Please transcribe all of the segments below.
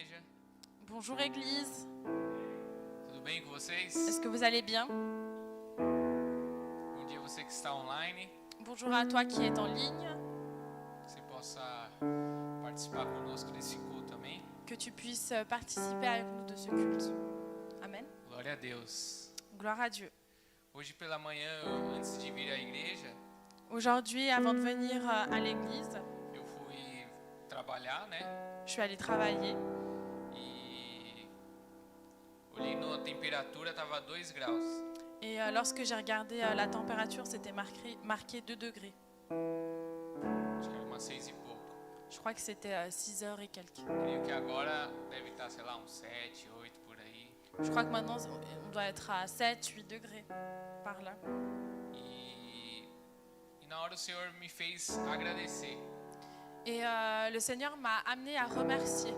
igreja? Bonjour Église, Tudo bem com vocês? est-ce que vous allez bien? Bom dia você que está online. Bonjour à toi qui est en ligne, Que você possa participar conosco desse culto, amém? que tu puisses participer avec nous de ce culte. Amen. Glória a Deus. Gloire à Dieu. Hoje pela manhã, antes de vir à igreja, Aujourd'hui, avant de venir à l'église, eu fui trabalhar, né? je suis allée travailler E olhei na temperatura, tava 2 graus. et lorsque j'ai regardé la température, c'était marqué 2 degrés. Acho que era umas 6 e pouco. Je crois que c'était 6 heures et quelques. Creio que agora deve estar, sei lá, uns 7, 8 por aí. Je crois que maintenant, on doit être à 7, 8 degrés par là. E na hora o Senhor me fez agradecer. Et le Seigneur m'a amené à remercier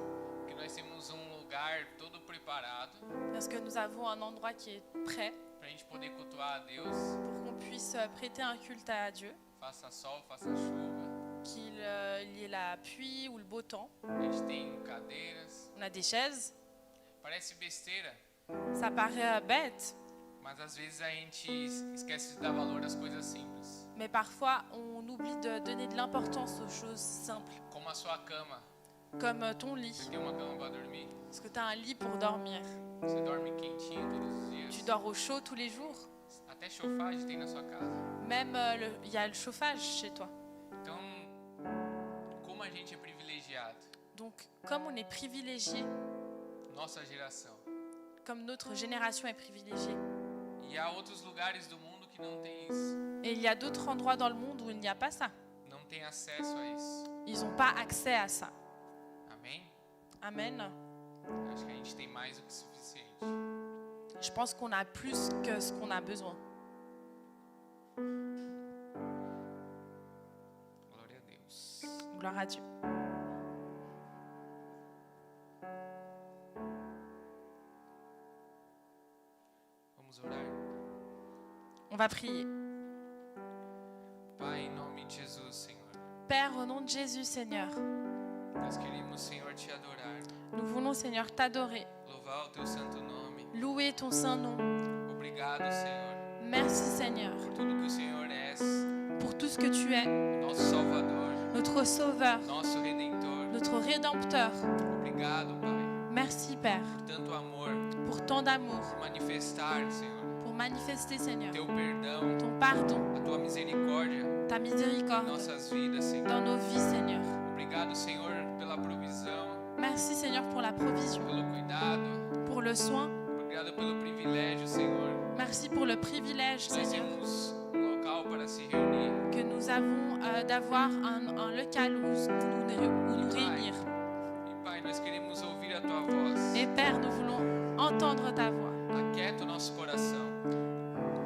Porque nós temos lugar todo preparado parce que nous avons un endroit qui est prêt para a gente poder cultuar a Deus, pour qu'on puisse prêter un culte à Dieu, faça sol, faça chuva. qu'il y ait la pluie ou le beau temps. A gente tem cadeiras. On a des chaises. Parece besteira, Ça paraît bête, mas às vezes a gente esquece de dar valor às coisas simples. mais parfois on oublie de donner de l'importance aux choses simples, Como a sua cama. comme ton lit. Você tem uma cama para dormir? Est-ce que tu as un lit pour dormir? Você dorme quentinho todos os dias? Tu dors au chaud tous les jours? Até chofagem tem na sua casa. Même il y a le chauffage chez toi. Então, como a gente é privilegiado, Donc comme on est privilégié, nossa geração. comme notre génération est privilégiée, E há outros lugares do mundo que não tem isso. et il y a d'autres endroits dans le monde où il n'y a pas ça. Não tem acesso a isso. Ils n'ont pas accès à ça. Amém? Amen. Acho que a gente tem mais do que suficiente. Je pense qu'on a plus que ce qu'on a besoin. Glória a Deus. Gloire à Dieu. Vamos orar. On va prier. Pai, em nome de Jesus, Senhor. Père, au nom de Jésus, Seigneur, Nós queremos, Senhor, te adorar. nous voulons, Seigneur, t'adorer, Louvar o teu santo nome. louer ton saint nom. Obrigado, Senhor, Merci, Seigneur, por tudo que o Senhor és. pour tout ce que tu es, Nosso Salvador, notre Sauveur, nosso Redentor. notre Rédempteur. Obrigado, Pai, Merci, Père, por tanto amor, pour tant d'amour, por manifestar, Senhor, pour manifester, Seigneur, teu perdão, ton pardon, a tua misericórdia ta em miséricorde nossas vidas, Senhor. dans nos vies, Seigneur. Obrigado, Senhor, pela provisão, Merci, Seigneur, pour la provision, pelo cuidado. pour le soin. Obrigado pelo privilégio, Senhor. Merci pour le privilège, Nós Seigneur, temos local para se reunir. que nous avons d'avoir un local où nous réunir. E, Pai, nós queremos ouvir a tua voz. Et Père, nous voulons entendre ta voix. Aquieta o nosso coração.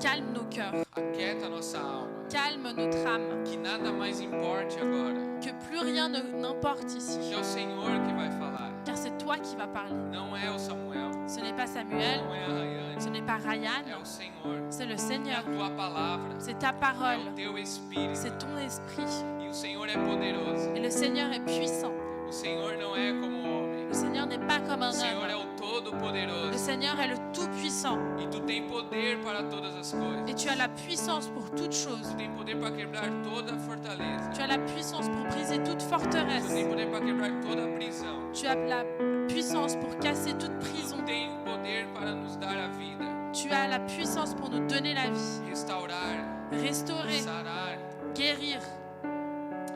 Calme nos cœurs, Aquieta a nossa alma. calme notre âme, Que nada mais importe agora. que plus rien n'importe ici, Que é o Senhor que vai falar. car c'est toi qui vas parler. Não é o Samuel. Ce n'est pas Samuel, Não é a Rayane. ce n'est pas É Ryan, o Senhor. c'est le É a Seigneur, tua palavra. c'est ta É parole, o teu Espírito. c'est ton esprit. E o Senhor é poderoso. Et le Seigneur est puissant. O Senhor não é como o homem. Le Seigneur n'est pas comme O un Senhor é homme. o Le Todo-Poderoso. Seigneur est le Tout-Puissant. E tu tem poder para todas as coisas. Et tu as la puissance pour toutes choses. Tu tem poder para quebrar toda a fortaleza. Tu as la puissance pour briser toute Tu forteresse. tem poder para quebrar toda a prisão. Tu as la puissance pour casser toute Tu prison. tem poder para nos dar a vida, Tu as la puissance pour nous donner la vie, restaurar, restaurer, sarar. guérir.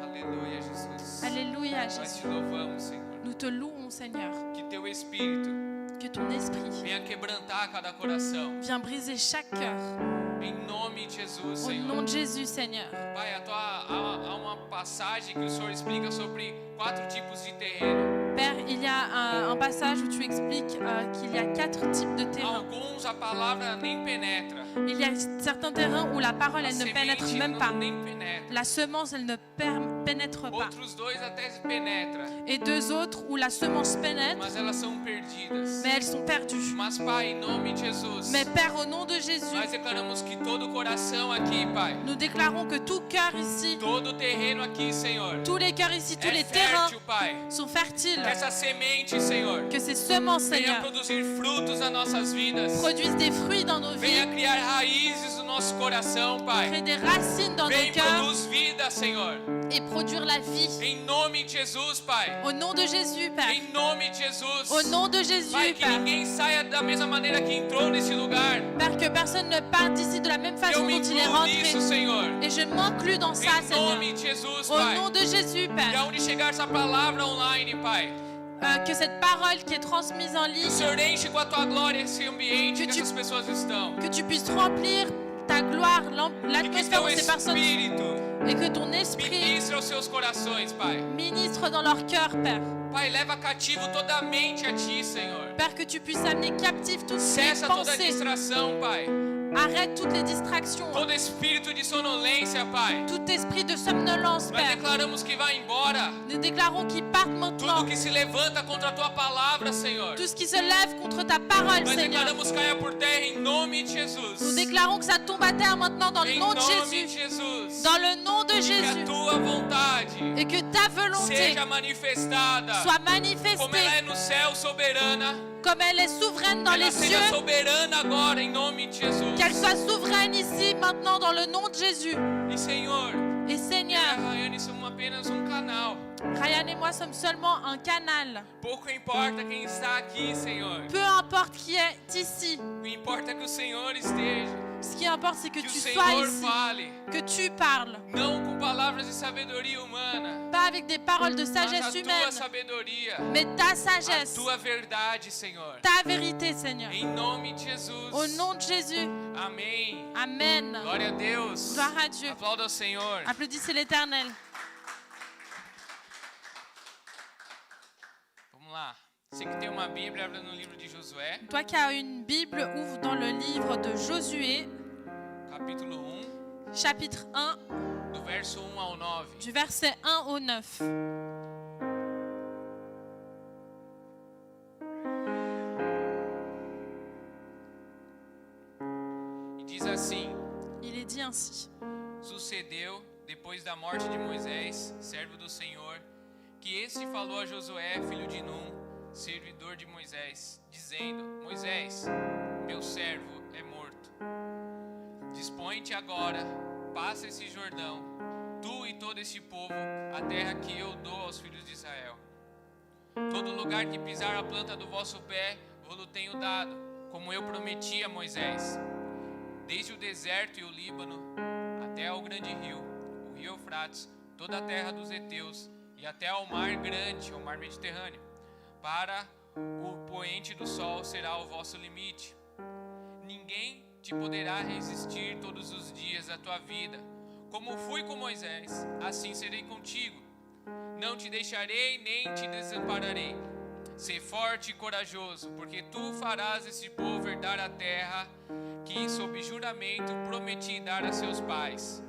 Aleluia, Jesus. Alléluia, Nós Jésus. te louvamos, Senhor. Nous te louons, Seigneur. Que teu Espírito Que ton esprit venha quebrantar cada coração. vienne briser chaque cœur. Em nome de Jesus, Au Senhor. nom de Jésus, Seigneur. Pai, há uma passagem que o Senhor explica sobre 4 tipos de terreno. Père, il y a un passage où tu expliques qu'il y a 4 types de terrains. Alguns a palavra nem penetra. Il y a certains terrains où la parole, A elle ne pénètre semente même pas. nem penetra. La semence, elle ne pénètrent pas. Outros 2 até se penetram, Et 2 autres où la semence pénètre, mas elas são perdidas. mais elles sont perdues. Mas, Pai, em nome de Jesus, Mais Père, au nom de Jésus, nós declaramos que todo coração aqui, Pai, nous déclarons que tout cœur ici, todo terreno aqui, Senhor, tous les cœurs ici, tous é les terrains fértil, Pai. sont fertiles. Que essa semente, Senhor, Que ces semences, venha Seigneur, produzir frutos nas nossas vidas. produisent des fruits dans nos Venha vies, criar raízes no nosso coração, Pai. créent des racines dans nos Vem cœurs produz vida, Senhor. et produire la vie. Em nome de Jesus, Pai. Au nom de Jésus, Père. Em nome de Jesus. Au nom de Jésus, Pai, que Père. ninguém saia da mesma maneira que entrou nesse lugar. Père, que personne ne parte d'ici de la même Eu façon me dont il est incluo nisso, rentré. Senhor. Et je m'inclus dans ça, Em Seigneur. nome de Jesus, Au Pai. nom de Jésus, E Père. aonde chegar essa palavra online, Pai. Que cette parole qui est transmise en Que o ligne, Senhor enche com a tua glória esse ambiente Que que tu- essas pessoas estão. que tu puisses remplir ta gloire, E que l'atmosphère teu où ces personnes Espírito et que ton esprit ministre aos seus corações, Pai. ministre dans leur cœur, Père. Pai, leva cativo toda a mente a Ti, Senhor. Père, que tu puisses amener captif toutes les Cessa toda pensées. distração, Pai. Arrête toutes les distractions, Todo espírito de sonolência, Pai. tout esprit de somnolence, Nós Père. declaramos que vai embora. Nous déclarons qu'ils partent maintenant. Tudo que se levanta contra a Tua palavra, Senhor. Tout ce qui se lève contre ta parole, Nós Seigneur. declaramos caia por terra em nome de Nous Jesus. déclarons que ça tombe à terre maintenant dans le Em nom de nome de Jésus. Jesus. Dans le nom de Que a Jésus. Tua vontade Et que ta volonté seja manifestada soit como ela manifestée é no céu, soberana. comme elle est souveraine dans Ela les seja cieux. soberana agora em nome de Jesus. Qu'elle soit souveraine ici maintenant dans le nom de Jésus. E Senhor, Et eu e a Seigneur, Rayane somos apenas canal. Ryan et moi sommes seulement un canal. Pouco importa quem está aqui, Senhor. Peu importe qui est ici. O que importa é que o Senhor esteja. Ce qui importe, c'est que Que o tu sois Senhor ici, fale. que tu parles. Não com palavras de sabedoria humana, Pas avec des paroles de mas sagesse a tua humaine, sabedoria, mais ta a sagesse, tua verdade, Senhor. ta vérité, Seigneur. Em nome de Jesus. Au nom de Jésus. Amém. Amen. Glória a Deus. Gloire à Dieu. Aplauda ao Senhor. Applaudissez l'Éternel. Vamos lá. Você que tem uma Bíblia, abra no livro de Josué, Toi qui as une Bible, ouvre dans le livre de Josué, capítulo 1, chapitre 1, do verso 1 ao 9. du verset 1 au 9. E diz assim: Il est dit ainsi. Sucedeu, depois da morte de Moisés, servo do Senhor, que este falou a Josué, filho de Num, servidor de Moisés, dizendo: Moisés, meu servo é morto. Dispõe-te agora, passa esse Jordão, tu e todo este povo, a terra que eu dou aos filhos de Israel. Todo lugar que pisar a planta do vosso pé, vou-lo tenho dado, como eu prometi a Moisés. Desde o deserto e o Líbano, até ao grande rio, o rio Eufrates, toda a terra dos heteus, e até ao mar grande, o mar Mediterrâneo. Para o poente do sol será o vosso limite. Ninguém te poderá resistir todos os dias da tua vida. Como fui com Moisés, assim serei contigo. Não te deixarei nem te desampararei. Sê forte e corajoso, porque tu farás esse povo herdar a terra que, sob juramento, prometi dar a seus pais.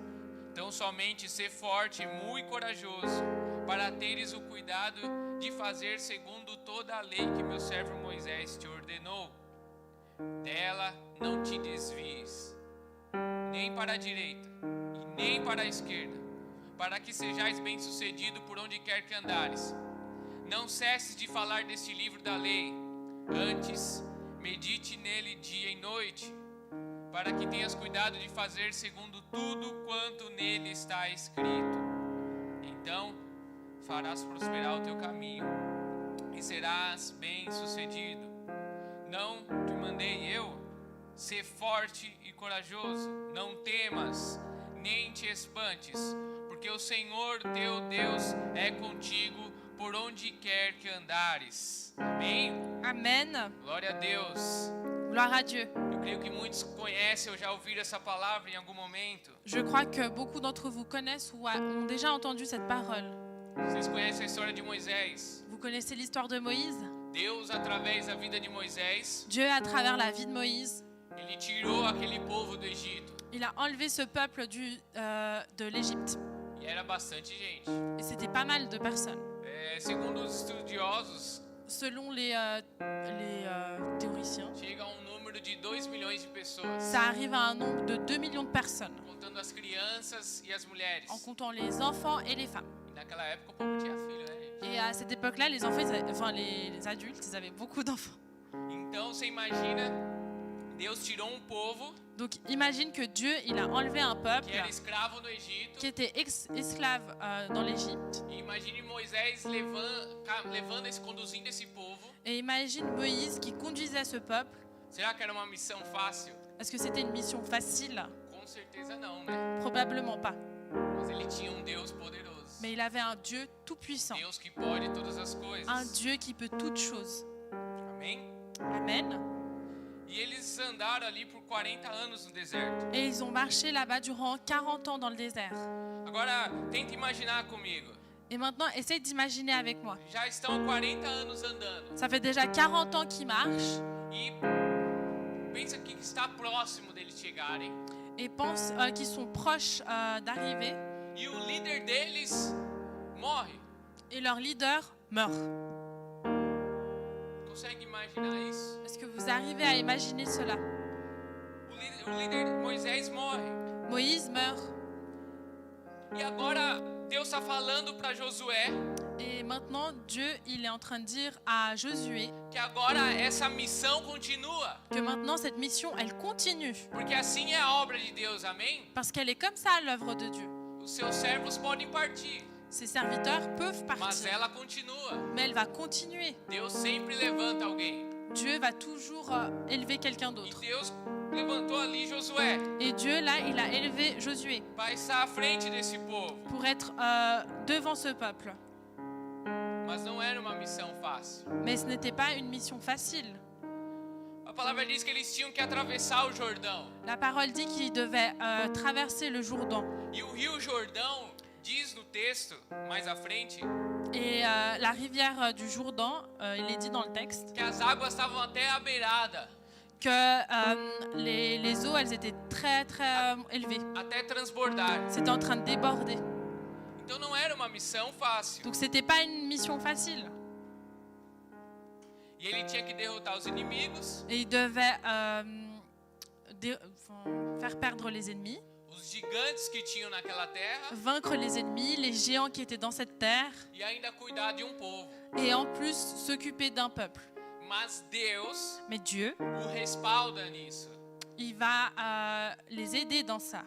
Então somente sê forte e muito corajoso, para teres o cuidado de fazer segundo toda a lei que meu servo Moisés te ordenou. Dela não te desvies, nem para a direita e nem para a esquerda, para que sejais bem-sucedido por onde quer que andares. Não cesses de falar deste livro da lei, antes medite nele dia e noite, para que tenhas cuidado de fazer segundo tudo quanto nele está escrito. Então farás prosperar o teu caminho e serás bem-sucedido. Não te mandei eu? Ser forte e corajoso, não temas, nem te espantes, porque o Senhor teu Deus é contigo por onde quer que andares. Amém? Amen. Glória a Deus. Gloire à Dieu. Eu creio que muitos conhecem ou já ouviram essa palavra em algum momento. Je crois que beaucoup d'entre vous connaissent ou ont déjà entendu cette parole. Vocês conhecem a história de Moisés. Vous connaissez l'histoire de Moïse? Deus, através da vida de Moisés, Dieu, à travers la vie de Moïse, ele tirou aquele povo do Egito. il a enlevé ce peuple de l'Égypte. E era bastante gente. Et c'était pas mal de personnes. Segundo os estudiosos, Selon les théoriciens, chega a um número de 2 milhões de pessoas, ça arrive à un nombre de 2 millions de personnes, contando as crianças e as mulheres. en comptant les enfants et les femmes. E naquela época o povo tinha filho, né, gente? Et à cette époque-là, les enfants, les adultes, ils avaient beaucoup d'enfants. Então você imagina, Deus tirou um povo Donc imagine que Dieu, il a enlevé un peuple que era escravo no Egito. qui était esclave dans l'Égypte. E imagine Moisés conduzindo esse povo. Et imagine Moïse qui conduisait ce peuple. Será que era uma missão fácil? Est-ce que c'était une mission facile? Com certeza não, né? Probablement pas. Mas ele tinha um Deus poderoso. Mais il avait un Dieu tout-puissant, Deus que pode todas as coisas. un Dieu qui peut toutes choses. Amém? Amen. E eles andaram ali por 40 anos no deserto. Et ils ont marché là-bas durant 40 ans dans le désert. Agora, tenta imaginar comigo. Et maintenant, essaye d'imaginer avec moi. Já estão 40 anos andando. Ça fait déjà 40 ans qu'ils marchent E pensa que está próximo deles chegarem. et pensent qu'ils sont proches d'arriver. E o líder deles morre. Et leur leader meurt. Consegue imaginar isso? Est-ce que vous arrivez à imaginer cela? O líder Moisés morre. Moïse meurt. E agora Deus está falando para Josué Et maintenant, Dieu, il est en train de dire à Josué que agora essa missão continua. que maintenant, cette mission, elle continue. Porque assim é a obra de Deus, amém? Parce qu'elle est comme ça, l'œuvre de Dieu. Os seus servos podem partir, Ses serviteurs peuvent mas partir, ela continua. mais elle va continuer. Deus sempre levanta alguém. Dieu va toujours élever quelqu'un E d'autre. Deus levantou ali Josué Et Dieu, là, il a élevé Josué para estar à frente desse povo. pour être devant ce peuple. Mas não era uma missão fácil. Mais ce n'était pas une mission facile. A palavra diz que eles tinham que atravessar o Jordão. La parole dit qu'ils devaient traverser le Jourdain. E o rio Jordão diz no texto, mais à frente, Et la rivière du Jourdain, il est dit dans le texte, que as águas estavam até a beirada, que les eaux, elles étaient très, très élevées. até transbordar. C'était en train de déborder. Então não era uma missão fácil. Donc c'était pas une mission facile. E ele tinha que derrotar os inimigos, Et il devait faire perdre les ennemis, os gigantes que tinham naquela terra, vaincre les ennemis, les géants qui étaient dans cette terre, e ainda cuidar de povo. et en plus s'occuper d'un peuple. Mas Deus Mais Dieu, o respalda nisso. il va les aider dans ça.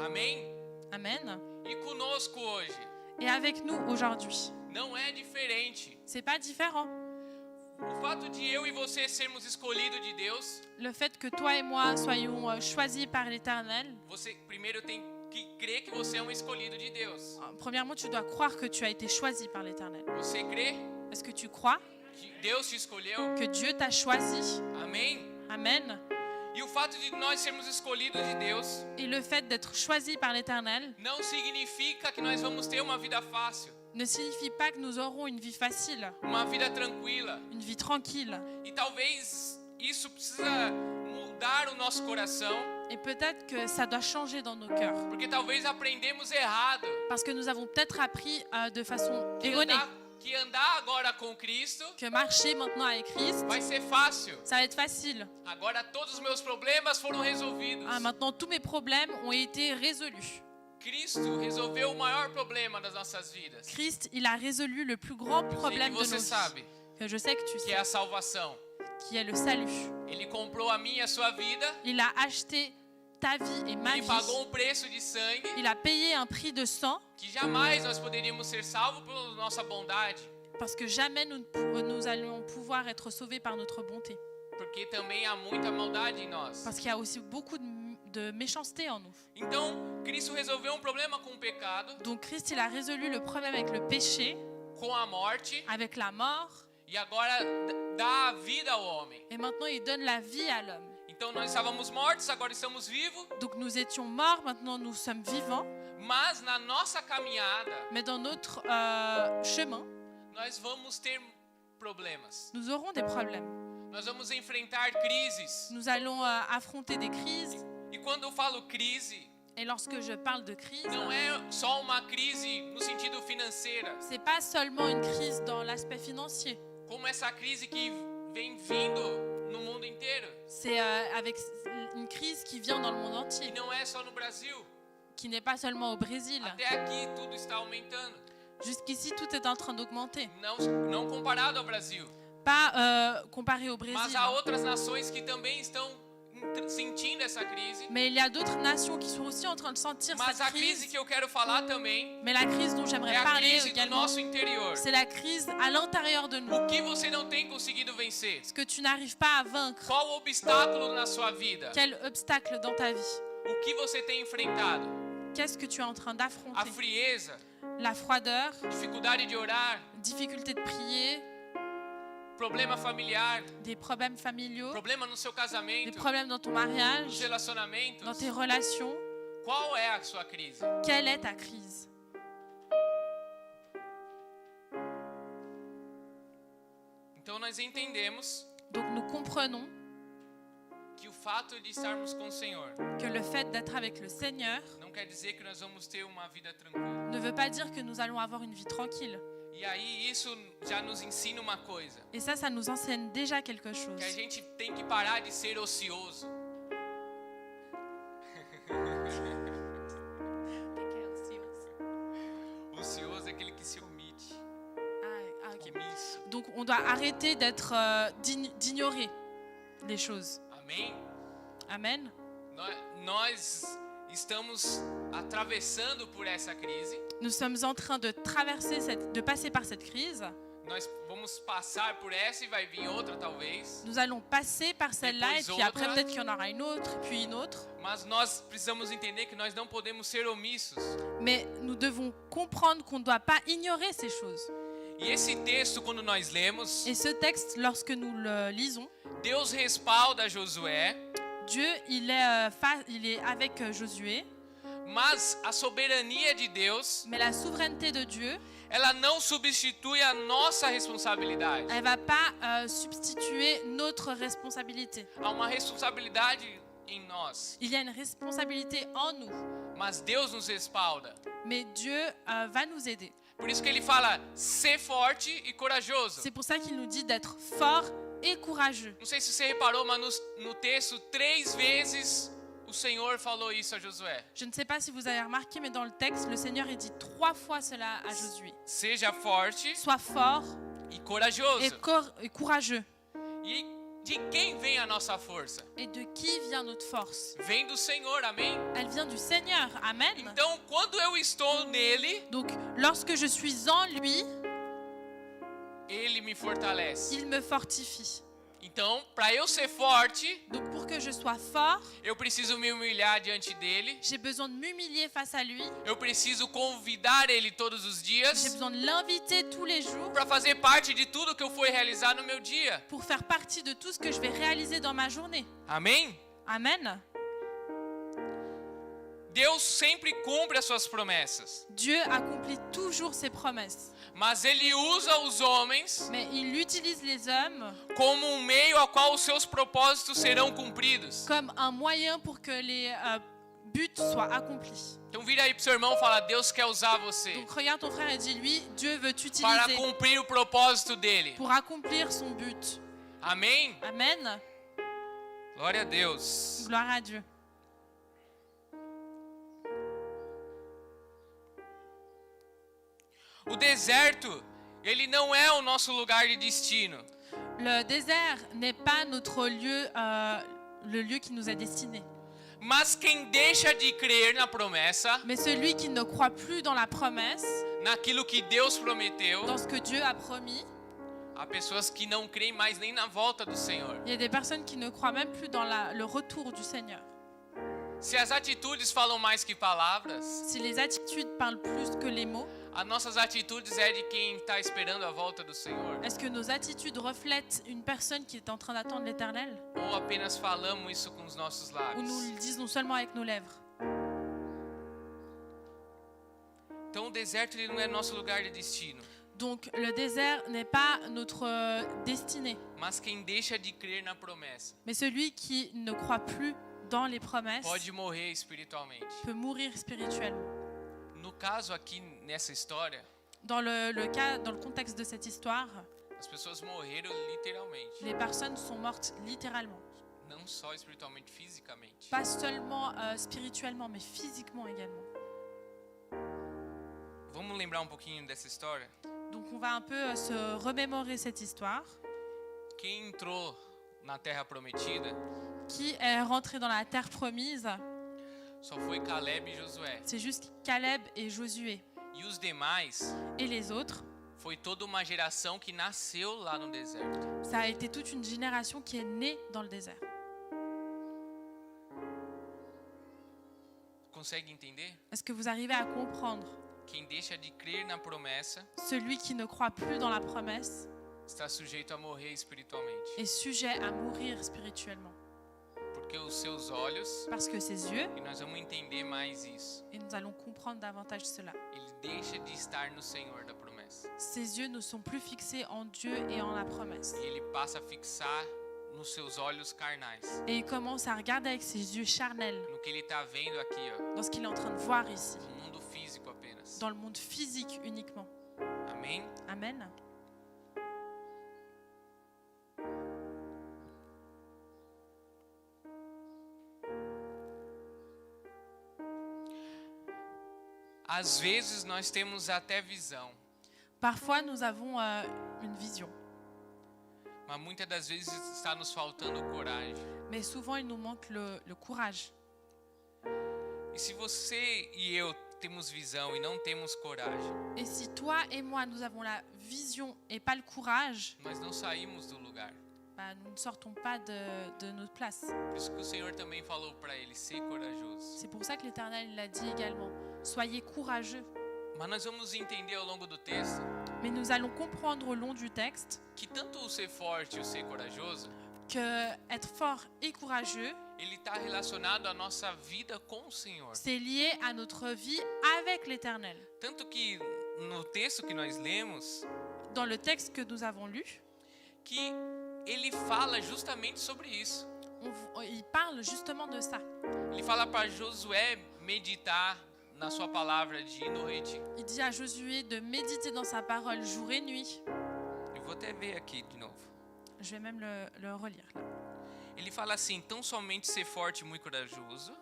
Amém? Amen. E conosco hoje Et avec nous aujourd'hui, não é diferente. c'est pas différent. O fato de eu e você sermos escolhidos de Deus, Le fait que toi et moi soyons choisis par l'Éternel, você primeiro tem que crer que você é escolhido de Deus. premièrement, tu dois croire que tu as été choisi par l'Éternel. Você crê Est-ce que tu crois que Deus te escolheu? que Dieu t'a choisi? Amém? Amen. E o fato de nós sermos escolhidos de Deus Et le fait d'être choisi par l'Éternel não significa que nós vamos ter uma vida fácil, ne signifie pas que nous aurons une vie facile, uma vida tranquila. une vie tranquille. E talvez isso precisa mudar o nosso coração, Et peut-être que ça doit changer dans nos cœurs. porque talvez aprendemos errado. Parce que nous avons peut-être appris de façon Que erronée andar agora com Cristo que marcher maintenant avec Christ, vai ser fácil. ça va être facile. Agora todos os meus problemas foram resolvidos. Ah, maintenant, tous mes problèmes ont été résolus. Cristo resolveu o maior problema das nossas vidas. Christ, il a résolu le plus grand Eu sei que problème de nos você vies. sabe Que je sais que tu que é sais, a salvação. qui est le salut. Ele comprou a minha e a sua vida. Il a acheté ta vie et ma Ele vie. pagou um preço de sangue Il a payé un prix de sang que jamais nós poderíamos ser salvos por nossa bondade, parce que jamais nous allons pouvoir être sauvés par notre bonté. porque também há muita maldade em nós. Parce qu'il y a aussi beaucoup de méchanceté en nous. Então, Cristo resolveu um problema com o pecado, Donc Christ, il a résolu le problème avec le péché, com a morte, avec la mort, e agora dá a vida ao homem. et maintenant il donne la vie à l'homme. Então nós estávamos mortos, agora estamos vivos, Donc nous étions morts, maintenant nous sommes vivants, mas na nossa caminhada mais dans notre chemin, nós vamos ter problemas. nous aurons des problèmes. Nós vamos enfrentar crises. Nous allons affronter des crises. E quando eu falo crise, Et lorsque je parle de crise, não é só uma crise no sentido financeira, c'est pas seulement une crise dans l'aspect financier. como essa crise que vem vindo no mundo inteiro. C'est avec une crise qui vient dans le monde E entier, não é só no Brasil. qui n'est pas seulement au Brésil. Até aqui tudo está aumentando. Jusqu'ici, tout est en train d'augmenter. Não comparado ao Brasil. Pas comparé au Mas Brésil. há outras nações que também estão sentindo essa crise. Mais il y a d'autres nations qui sont aussi en train de sentir Mas cette a crise crise. que eu quero falar também Mais la crise dont é j'aimerais a parler crise do également, nosso interior. c'est la crise à l'intérieur de nous. O que você não tem conseguido vencer? Ce que tu n'arrives pas à vaincre. Qual o obstáculo na sua vida? Quel obstacle dans ta vie? O que você tem enfrentado? Qu'est-ce que tu es en train A d'affronter? frieza, La froideur, dificuldade de orar, difficulté de prier, problema familiar, des problèmes familiaux, problema no seu des casamento, problèmes dans ton nos mariage, relacionamentos. dans tes relations. Qual é a sua crise? Quelle est ta crise? Então nós entendemos Donc nous comprenons que o fato de estarmos com o Senhor que le fait d'être avec le Seigneur não quer dizer que nós vamos ter uma vida tranquila. ne veut pas dire que nous allons avoir une vie tranquille. E aí isso já nos ensina uma coisa, Et ça nous enseigne déjà quelque chose. que a gente tem que parar de ser ocioso. Ocioso é aquele que se omite. Ah, ok. Omisso. Donc on doit arrêter d'être d'ignorer les choses. Amém? Amen. Nós estamos atravessando por essa crise. Nous sommes en train de de passer par cette crise. Nós vamos passar por essa e vai vir outra talvez. Nous allons passer par celle-là et Depois puis après outra. peut-être qu'il y en aura une autre, puis une autre. Mas nós precisamos entender que nós não podemos ser omissos. Mais nous devons comprendre qu'on ne doit pas ignorer ces choses. E esse texto, quando nós lemos, Et ce texte, lorsque nous le lisons, Deus respalda Josué, Dieu, il est avec Josué, mas a soberania de Deus, mais la souveraineté de Dieu, ela não substitui a nossa responsabilidade. elle va pas substituer notre responsabilité. Há uma responsabilidade em nós, Il y a une responsabilité en nous, mas Deus nos respalda. mais Dieu va nous aider. Por isso que ele fala, ser forte e corajoso. C'est pour ça qu'il nous dit d'être fort et courageux. Não sei se você reparou, mas no texto, 3 vezes o Senhor falou isso a Josué. Je ne sais pas si vous avez remarqué, mais dans le texte, le Seigneur a dit 3 fois cela à Josué. Seja forte Sois fort e corajoso. et courageux. E de quem vem a nossa força? Et de qui vient notre force? Vem do Senhor, amém? Elle vient du Seigneur. Amen. Então, quando eu estou nele, Donc, lorsque je suis en lui, ele me fortalece. il me fortifie. Então, para eu ser forte, Donc, pour que je sois fort, eu preciso me humilhar diante dele. j'ai besoin de m'humilier face à lui. Eu preciso convidar ele todos os J'ai dias besoin de l'inviter tous les jours para fazer parte de tudo que eu for realizar no meu dia. pour faire partie de tout ce que je vais réaliser dans ma journée. Amém? Amen. Deus sempre cumpre as suas promessas, Dieu accomplit toujours ses promesses. mas ele usa os homens Mais il utilise les hommes como um meio ao qual os seus propósitos serão cumpridos. comme un moyen pour que les buts soient accomplis. Então vira aí pro seu irmão e fala, Deus quer usar você Donc regarde ton frère et dis-lui, Dieu veut para t'utiliser cumprir o propósito dele. pour accomplir son but. Amém? Amen. Glória a Deus. Gloire à Dieu. O deserto, ele não é o nosso lugar de destino. Le désert n'est pas notre lieu, le lieu qui nous est destiné. Mas quem deixa de crer na promessa, Mais celui qui ne croit plus dans la promesse, naquilo que Deus prometeu, dans ce que Dieu a promis, há pessoas que não creem mais nem na volta do Senhor. il y a des personnes qui ne croient même plus dans le retour du Seigneur. Se as atitudes falam mais que palavras, Si les attitudes parlent plus que les mots, as nossas atitudes é de quem está esperando a volta do Senhor. est-ce que nos attitudes reflètent une personne qui est en train d'attendre l'Éternel Ou apenas falamos isso com os nossos ou lábios? nous le disons seulement avec nos lèvres? Então o deserto ele não é nosso lugar de destino. Donc le désert n'est pas notre destinée, Mas quem deixa de crer na promessa, mais celui qui ne croit plus dans les promesses pode morrer espiritualmente. peut mourir spirituellement. No caso aqui nessa história, Dans le contexte de cette histoire, as pessoas morreram literalmente, les personnes sont mortes littéralement. não só espiritualmente, fisicamente. Pas seulement spirituellement, mais physiquement également. Vamos lembrar um pouquinho dessa história? Donc on va un peu se remémorer cette histoire. Quem entrou na Terra Prometida Qui est rentré dans la terre promise? só foi Caleb e Josué. C'est juste Caleb et Josué. E os demais Et les autres, foi toda uma geração que nasceu lá no deserto. ça a été toute une génération qui est née dans le désert. Consegue entender? Est-ce que vous arrivez à comprendre? Quem deixa de crer na promessa Celui qui ne croit plus dans la promesse está sujeito a morrer espiritualmente. est sujet à mourir spirituellement. Porque os seus olhos, Parce que ses yeux, e nós vamos entender mais isso, et nous allons comprendre davantage cela, ele deixa de estar no Senhor da promessa. ses yeux ne sont plus fixés en Dieu et en la promesse. E ele passa a fixar nos seus olhos carnais, Et il commence à regarder avec ses yeux charnels no que ele está vendo aqui, ó, dans ce qu'il est en train de voir ici, no mundo físico apenas. dans le monde physique uniquement. Amém? Amen. Às vezes nós temos até visão, Parfois, nous avons une vision, mas muitas das vezes está nos faltando coragem. mais souvent, il nous manque le courage. E se você e eu temos visão e não temos coragem, Et si toi et moi, nous avons la vision et pas le courage, nós não saímos do lugar. bah, nous ne sortons pas de notre place. Por isso que o Senhor também falou para ele ser corajoso. C'est pour ça que l'Éternel il l'a dit également. Soyez courageux. Mas nós vamos entender ao longo do texto Mais nous allons comprendre au long du texte que tanto o ser forte e o ser corajoso, que être fort et courageux, ele está relacionado à nossa vida com o Senhor. c'est lié à notre vie avec l'Éternel. Tanto que no texto que nós lemos, Dans le texte que nous avons lu, que ele fala justamente sobre isso. il parle justement de ça. Ele fala para Josué meditar na sua palavra dia e noite. Il dit à Josué de méditer dans sa parole jour et nuit. Eu vou até ver aqui de novo. Je vais même le relire là. Ele fala assim: tão somente ser forte e muito corajoso,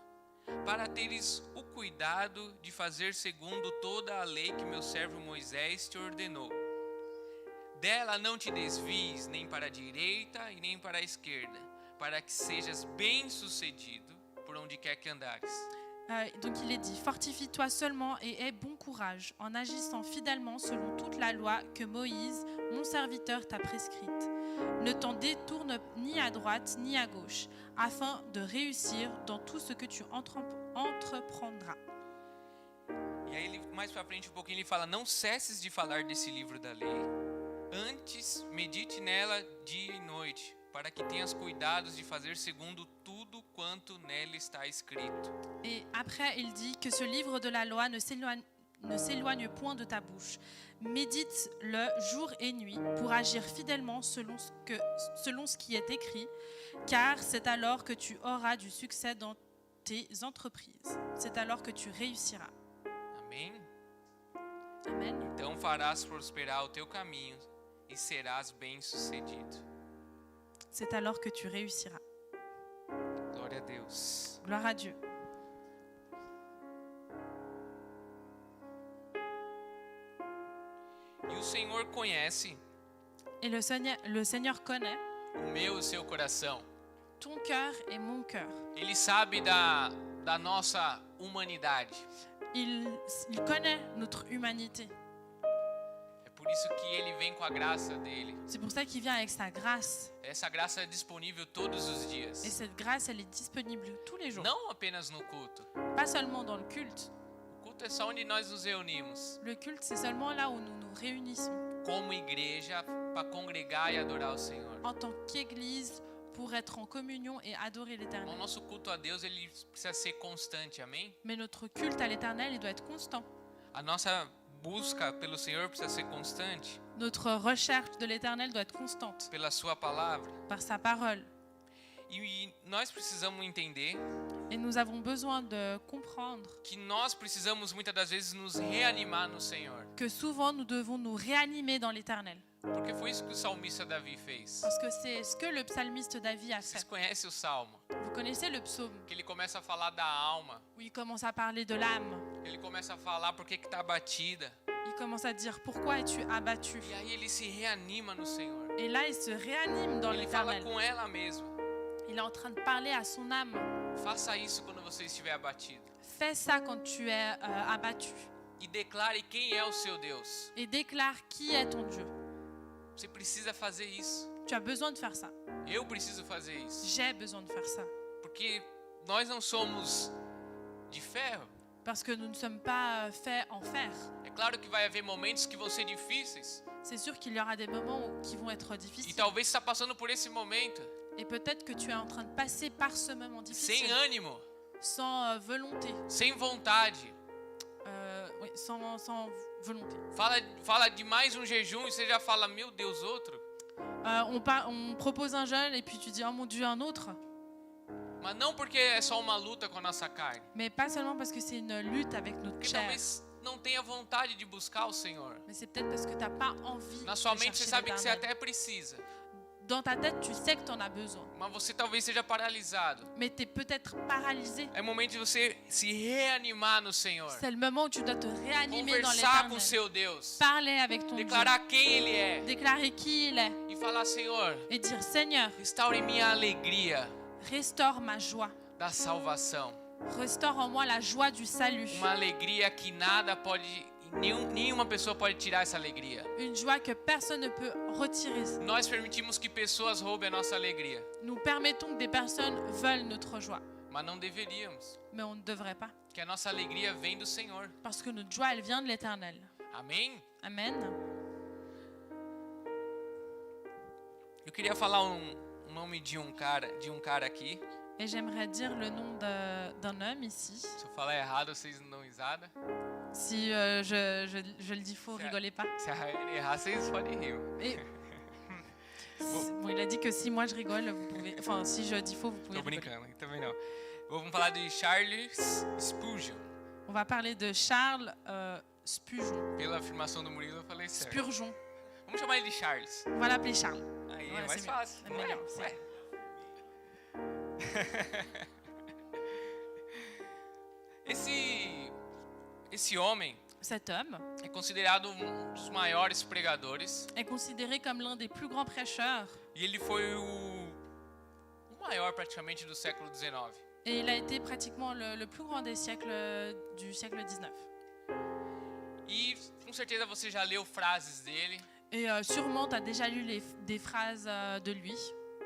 para teres o cuidado de fazer segundo toda a lei que meu servo Moisés te ordenou. Dela não te desvies nem para a direita e nem para a esquerda, para que sejas bem-sucedido por onde quer que andares. Donc il est dit, fortifie-toi seulement et aie bon courage en agissant fidèlement selon toute la loi que Moïse, mon serviteur, t'a prescrite. Ne t'en détourne ni à droite ni à gauche, afin de réussir dans tout ce que tu entreprendras. E aí ele, mais para frente um pouquinho ele fala: não cesses de falar desse livro da lei, antes medite nela dia e noite, para que tenhas cuidados de fazer segundo tudo quanto nele está escrito. Et après, il dit que ce livre de la loi ne s'éloigne point de ta bouche. Médite-le jour et nuit pour agir fidèlement selon ce qui est écrit, car c'est alors que tu auras du succès dans tes entreprises. C'est alors que tu réussiras. Amém? Amen. Então farás prosperar o teu caminho e serás bem-sucedido. C'est alors que tu réussiras. Glória a Deus. Gloire à Dieu. E o Senhor conhece Et le Seigneur connaît o meu e o seu coração. ton cœur et mon cœur. Ele sabe da nossa humanidade. Il connaît notre humanité. É por isso que ele vem com a graça dele. C'est pour ça qu'il vient avec sa grâce. Essa graça é disponível todos os dias. Et cette grâce, elle est disponible tous les jours. Não apenas no culto. Pas seulement dans le culte. O culto é só onde nós nos reunimos Le culte, c'est seulement là où nous nous réunissons como igreja para congregar e adorar o Senhor. en tant qu'Église pour être en communion et adorer O l'Éternel. nosso culto a Deus ele precisa ser constante, amém? Mais notre culte à l'Éternel, il doit être constant. A nossa busca pelo Senhor precisa ser constante, Notre recherche de l'Éternel doit être constante pela sua palavra. par sa parole. E nós precisamos entender Et nous avons besoin de comprendre que nós precisamos muitas das vezes nos reanimar no Senhor. que souvent nous devons nous réanimer dans l'Éternel. Porque foi isso que o salmista Davi fez. Parce que c'est ce que le psalmiste David a Vocês fait. conhecem o salmo? Vous connaissez le psaume Que ele começa a falar da alma. où il commence à parler de l'âme. Ele começa a falar por que está abatida. Il commence à dire pourquoi es-tu abattu. E aí ele se reanima no Senhor. Et là, il se réanime dans Ele fala l'Éternel. com ela mesma. Il est en train de parler à son âme. Faça isso quando você estiver abatido. Fais ça quand tu es abattu. E declare quem é o seu Deus. Et déclare qui est ton Dieu. Você precisa fazer isso. Tu as besoin de faire ça. Eu preciso fazer isso. J'ai besoin de faire ça. Porque nós não somos de ferro. Parce que nous ne sommes pas faits en fer. É claro que vai haver momentos que vão ser difíceis. C'est sûr qu'il y aura des moments qui vont être E difficiles. talvez você está passando por esse momento Et peut-être que tu es en train de passer par ce moment sem difficile. ânimo, Sans volonté. sem vontade. Oui, sans volonté. Fala de mais um jejum e você já fala, meu Deus, outro. On propose un jeûne et puis tu dis, oh mon Dieu, un autre. Mas não porque é só uma luta com a nossa carne. Mais pas seulement parce que c'est une lutte avec notre Porque chair. talvez não tenha vontade de buscar o Senhor. Mais c'est peut-être parce que tu n'as pas envie Na sua de mente você chercher sabe que você l'Éternel. até precisa. Dans ta tête, tu sais que tu en as besoin. Mas você talvez seja paralisado. Mais tu es peut-être paralysé. É momento de você se reanimar no Senhor. C'est le moment où tu dois te réanimer dans Conversar com l'Éternel. seu Deus. Parler avec ton Declarar quem Ele é. Dieu. Déclarer qui il est. E falar, Senhor, Et dire, Seigneur, restaure minha alegria restaure ma joie. da salvação. Restaure en moi la joie du salut. Uma alegria que nada pode, nenhuma pessoa pode tirar essa alegria. Une joie que personne ne peut retirer. Nós permitimos que pessoas roubem a nossa alegria, Nous permettons que des personnes veulent notre joie. mas não deveríamos. Mais on ne devrait pas. Que a nossa alegria vem do Senhor. Parce que notre joie, elle vient de l'Éternel. Amém? Amen. Eu queria falar o nome de um cara aqui. Et j'aimerais dire le nom d'un homme ici. Se eu falar errado, vocês não dão risada. Si je le dis faux, rigolez pas. Se a Rayane errar, vocês podem rir. Et- Bon, il a dit que si moi je rigole, vous pouvez. Enfin, si je dis faux, vous pouvez Tô rigoler. brincando, também não. Vamos falar de Charles Spurgeon. On va parler de Charles Spurgeon. Pela afirmação do Murilo, eu falei certo. Spurgeon. Vamos chamar ele de Charles. On va l'appeler Charles. Aí Voilà, é mais c'est fácil. mieux. Não é? Melhor, sim. Ué. Esse homem Cet homme é considerado um dos maiores pregadores est considéré comme l'un des plus grands prêcheurs e ele foi o maior praticamente do século XIX. et il a été pratiquement le plus grand des siècles du siècle XIX. E com certeza você já leu frases dele. Et sûrement, tu as déjà lu des phrases de lui.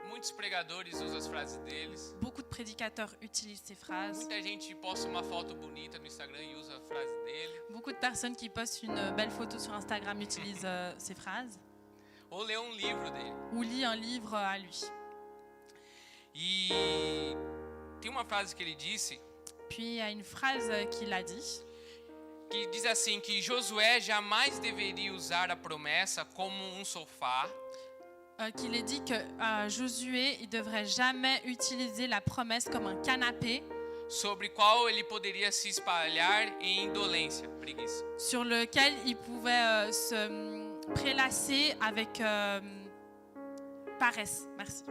Muitos pregadores usam as frases deles. Beaucoup de prédicateurs utilisent ces phrases. Muita gente posta uma foto bonita no Instagram e usa a frase dele. Beaucoup de personnes qui postent une belle photo sur Instagram utilisent ces phrases. Ou lê um livro dele. Ou lit un livre à lui. E tem uma frase que ele disse Puis il y a une phrase qu'il a dit que diz assim que Josué jamais deveria usar a promessa como um sofá, qu'il est dit que Josué il devrait jamais utiliser la promesse comme un canapé sobre qual ele poderia se espalhar em indolência, preguiça. sur lequel il pouvait se prélasser avec paresse. Merci.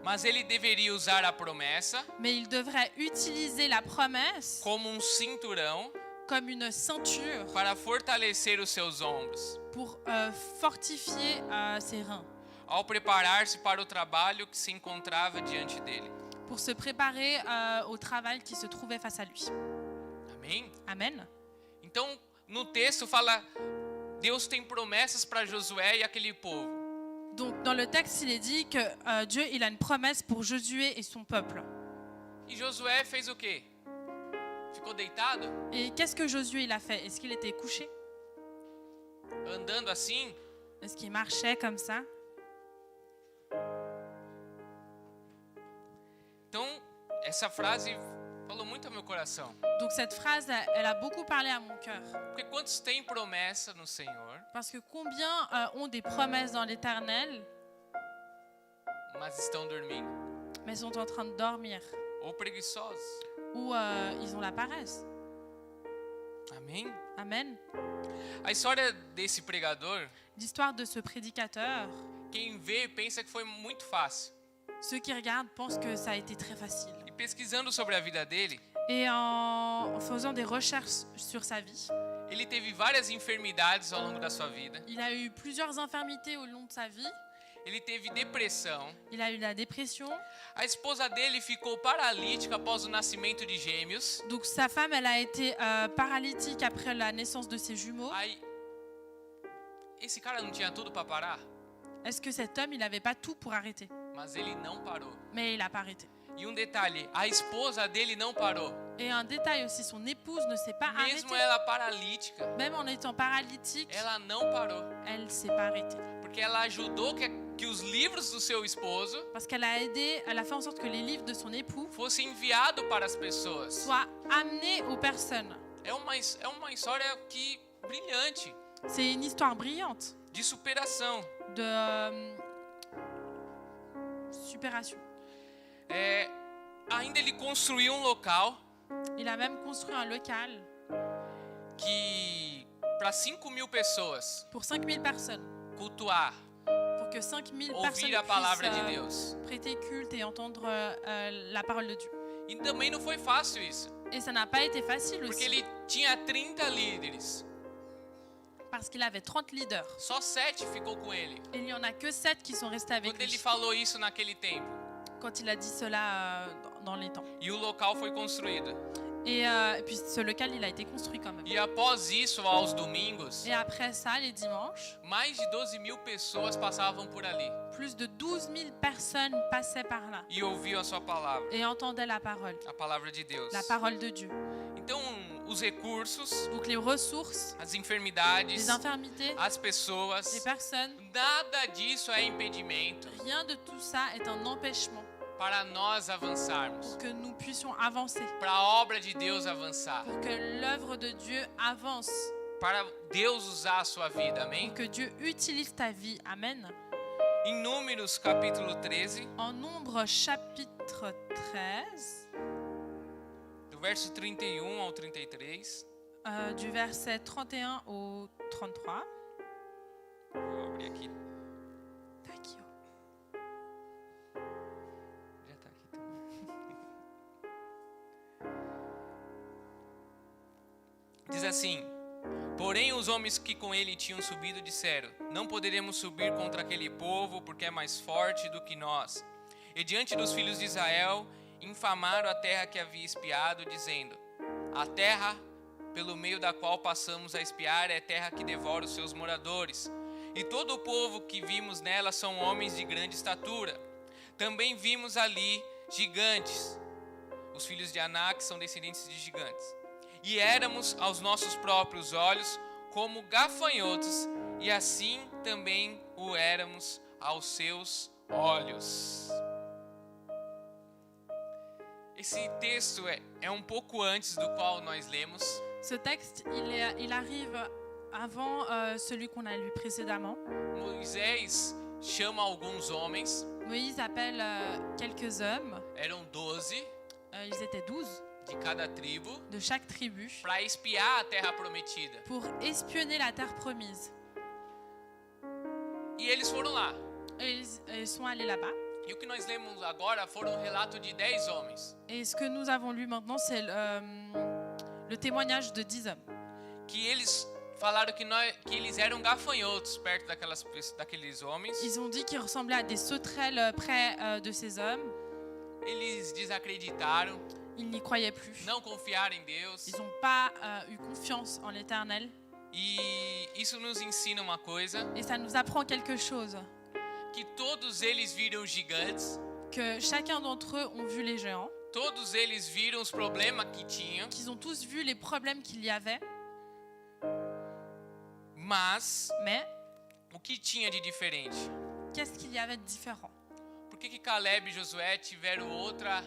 Mas ele deveria usar a promessa Mais il devrait utiliser la promesse como um cinturão comme une ceinture para fortalecer os seus ombros, pour fortifier ses reins, ao preparar-se para o trabalho que se encontrava diante dele. pour se préparer au travail qui se trouvait face à lui. Amém? Amen. Então, no texto fala, Deus tem promessas para Josué e aquele povo. Donc dans le texte, il est dit que Dieu il a une promesse pour Josué et son peuple. E Josué fez o quê? Ficou deitado, Et qu'est-ce que Josué il a fait? Est-ce qu'il était couché? andando assim? Est-ce qu'il marchait comme ça? Então, essa frase falou muito ao meu coração. Donc cette phrase, elle a beaucoup parlé à mon cœur. Porque quantos têm promessa no Senhor, Parce que combien ont des promesses dans l'Éternel, mas estão dormindo? mais sont en train de dormir ou preguiçosos. ou ils ont la paresse. Amém? Amen. A história desse pregador, L'histoire de ce prédicateur, quem vê pensa que foi muito fácil. ceux qui regardent pensent que ça a été très facile. E pesquisando sobre a vida dele, Et en faisant des recherches sur sa vie, ele teve várias enfermidades ao longo da sua vida. il a eu plusieurs infirmités au long de sa vie. Ele teve depressão. Il a eu la dépression. A esposa dele ficou paralítica após o nascimento de gêmeos. Donc sa femme, elle a été paralytique après la naissance de ses jumeaux. Aí, esse cara não tinha tudo para parar, Est-ce que cet homme, il n'avait pas tout pour arrêter? mas ele não parou. Mais il n'a pas arrêté. E um detalhe, a esposa dele não parou. Et un détail aussi, son épouse ne s'est pas Mesmo arrêtée. ela paralítica, Même en étant paralytique, ela não parou. elle ne s'est pas arrêtée. Porque ela ajudou que os livros do seu esposo Parce qu'elle a aidé, elle a fait en sorte que les livres de son époux fossem enviados para as pessoas. soient amenés aux personnes. É uma história que brilhante, C'est une histoire brillante de superação. de supération. Ainda ele construiu um local Il a même construit un local que para 5.000 pessoas pour 5000 personnes, cultuar, pour que 5000 ouvir personnes a palavra de puissent Deus. prêter culte et entendre la parole de Dieu. E também não foi fácil isso, Et ça n'a pas été facile porque aussi, ele tinha 30 líderes, parce qu'il avait 30 leaders. só 7 ficou com ele. Et il n'y en a que 7 qui sont restés avec Quando ele lui falou isso naquele tempo, quand il a dit cela dans les temps. e o local foi construído. Et puis ce local, il a été construit quand même. E após isso, aos domingos, Et après ça, les dimanches, mais de 12.000 pessoas passavam por ali plus de 12 000 personnes passaient par là e ouviam a sua palavra, et entendaient la parole de Deus. la parole de Dieu. Então, os recursos, Donc les ressources, as enfermidades, les infirmités, as les pessoas, personnes, nada disso é impedimento rien de tout ça est un empêchement para nós avançarmos, pour que nous puissions avancer, para a obra de Deus avançar, pour que l'œuvre de Dieu avance, para Deus usar a sua vida, amém? pour que Dieu utilise ta vie. Amen. Em Números capítulo 13, En Nombre chapitre 13, do verso 31 ao 33, du verset 31 au 33. vou abrir aqui. Tá aqui, ó. Já tá aqui também. Diz assim: porém os homens que com ele tinham subido disseram: não poderemos subir contra aquele povo, porque é mais forte do que nós. E diante dos filhos de Israel infamaram a terra que havia espiado, dizendo: a terra pelo meio da qual passamos a espiar é terra que devora os seus moradores. E todo o povo que vimos nela são homens de grande estatura. Também vimos ali gigantes. Os filhos de Anak são descendentes de gigantes. E éramos aos nossos próprios olhos como gafanhotos, e assim também o éramos aos seus olhos. Esse texto é um pouco antes do qual nós lemos. Ce texte, il arrive avant celui qu'on a lu précédemment. Moisés chama alguns homens, Moïse appelle quelques hommes, eram 12 ils étaient 12 de cada tribo, de chaque tribu, para espiar a terra prometida. pour espionner la terre promise. E eles foram lá. Et ils sont allés là-bas. E o que nós lemos agora foram um relato de 10 homens Et ce que nous avons lu maintenant, c'est le témoignage de 10 hommes. que eles falaram que eles eram gafanhotos perto daqueles homens. Ils ont dit qu'ils ressemblaient à des sauterelles près de ces hommes. Eles desacreditaram, Ils n'y croyaient plus. não confiaram em Deus. Ils n'ont pas eu confiance en l'Éternel. E isso nos ensina uma coisa, Et ça nous apprend quelque chose. que todos eles viram gigantes, Que chacun d'entre eux ont vu les géants. todos eles viram os problemas que tinham, Qu'ils ont tous vu les problèmes qu'il y avait. mas Mais o que tinha de diferente? qu'est-ce qu'il y avait de différent? Por que Caleb e Josué tiveram outra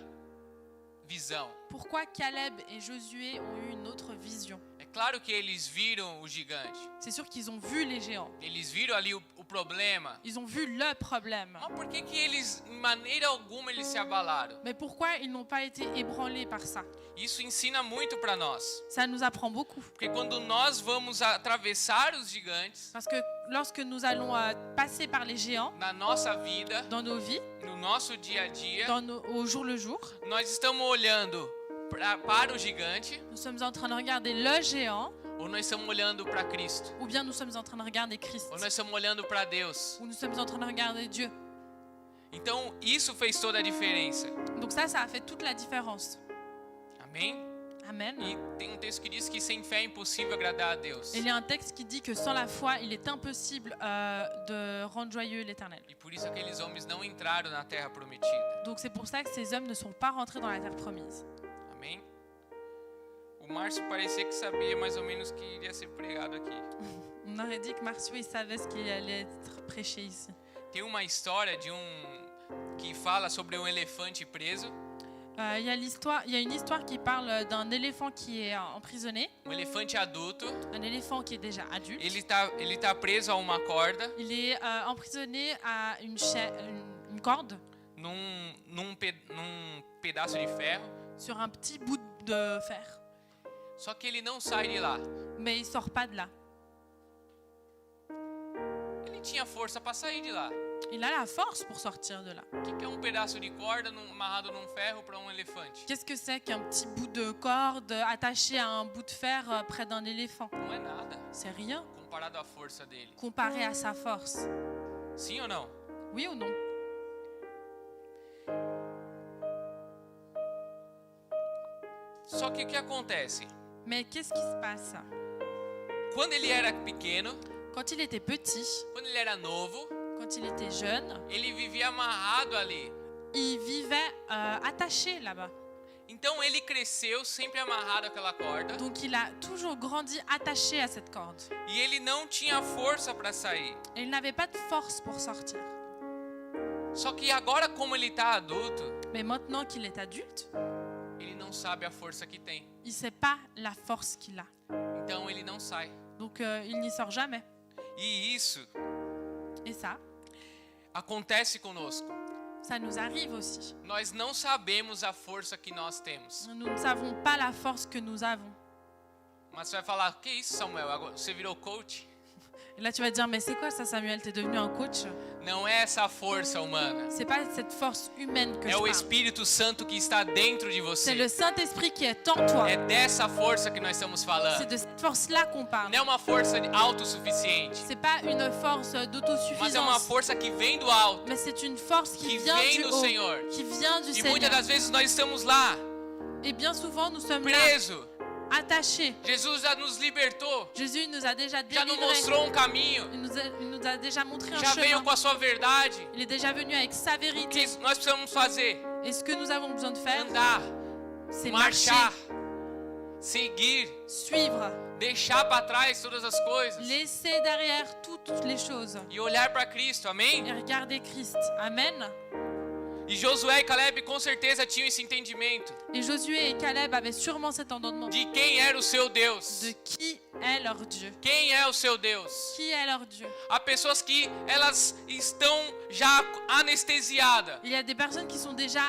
visão? Pourquoi Caleb et Josué ont eu une autre vision? É claro que eles viram o gigante, C'est sûr qu'ils ont vu les géants. eles viram ali o problema. Ils ont vu le problème. Mas por que eles, em maneira alguma, eles se abalaram? Mais pourquoi ils n'ont pas été ébranlés par ça? Isso ensina muito para nós. Ça nous apprend beaucoup. Porque quando nós vamos atravessar os gigantes Parce que lorsque nous allons passer par les géants na nossa vida, dans nos vies, no nosso dia a dia, au jour le jour, nós estamos olhando para o gigante nous sommes en train de regarder le géant, ou nós estamos olhando para Cristo? ou bien nous sommes en train de regarder Christ, Ou nós estamos olhando para Deus? ou nous sommes en train de regarder Dieu. Então, isso fez toda a diferença. Donc ça a fait toute la différence. Amém? Amen. E tem texto que diz que sem fé é impossível agradar a Deus. Il y a un texte qui dit que sans la foi, il est impossible de rendre joyeux l'Éternel. E por isso aqueles homens não entraram na terra prometida. Donc c'est pour ça que ces hommes ne sont pas rentrés dans la terre promise. Amém? O Márcio parecia que sabia mais ou menos que iria ser pregado aqui. On aurait dit que Marcio il savait ce qui allait être prêché ici. Tem uma história de que fala sobre elefante preso. Il y a une histoire qui parle d'un éléphant qui est emprisonné, Elefante adulto. un éléphant qui est déjà adulte. Ele tá preso a uma corda Il est emprisonné à une corde num pedaço de ferro. sur un petit bout de fer. Só que ele não sai de lá. Mais il sort pas de là. Ele tinha força para sair de lá. Il a la force pour sortir de là. O que é pedaço de corda amarrado num ferro para elefante? Qu'est-ce que c'est qu'un petit bout de corde attaché à un bout de fer près d'un éléphant? Não é nada C'est rien comparado à força dele. comparé à sa force. Sim ou não? Oui ou non? Só que o que acontece? Mais qu'est-ce qui se passe? Quando ele era pequeno, Quand il était petit, quando ele era novo, quand il était jeune, ele vivia amarrado ali. il vivait attaché là-bas. Então ele cresceu sempre amarrado àquela corda Donc il a toujours grandi attaché à cette corde. e ele não tinha força para sair. Et il n'avait pas de force pour sortir. Só que agora, como ele está adulto, Mais maintenant qu'il est adulte, ele não sabe a força que tem. il ne sait pas la force qu'il a. Então ele não sai. Donc il n'y sort jamais. E isso Et ça, acontece conosco. ça nous arrive aussi. Nós não sabemos a força que nós temos. Nous ne savons pas la force que nous avons. Mas você vai falar, que isso, Samuel? Agora você virou coach? Et là tu vas te dire, mais c'est quoi ça Samuel? T'es devenu un coach? Não é essa força humana. C'est pas cette force humaine que É je o parle. Espírito Santo que está dentro de C'est le você. Saint-Esprit qui est en toi. É dessa força que nós estamos C'est falando. de cette force-là qu'on parle. Não é uma força autossuficiente, C'est pas une force mas é uma d'autosuffisance, força que vem do alto, mais c'est une force qui que vient vem du do haut, Senhor. qui vient du E Seigneur. muitas das vezes nós estamos lá, Et bien souvent nous sommes là, presos. attachés. Jesus já nos libertou, Jésus nous a déjà já nos délivrés. mostrou caminho, Il nous a déjà montré un já veio chemin. com a sua verdade. Il est déjà venu avec sa O que vérité. nós precisamos fazer? Et ce que nous avons besoin de faire, Andar, c'est marchar, marcher, seguir, suivre, deixar para trás todas as coisas laisser derrière toutes les choses e olhar para Cristo, et amém? regarder Christ. Amen. E Josué e Caleb com certeza tinham esse entendimento Et Josué et Caleb avaient sûrement cet entendement de quem era o seu Deus. de qui est leur Dieu. Quem é o seu Deus? Qui est leur Dieu? Há pessoas que elas estão já anestesiadas Il y a des personnes qui sont déjà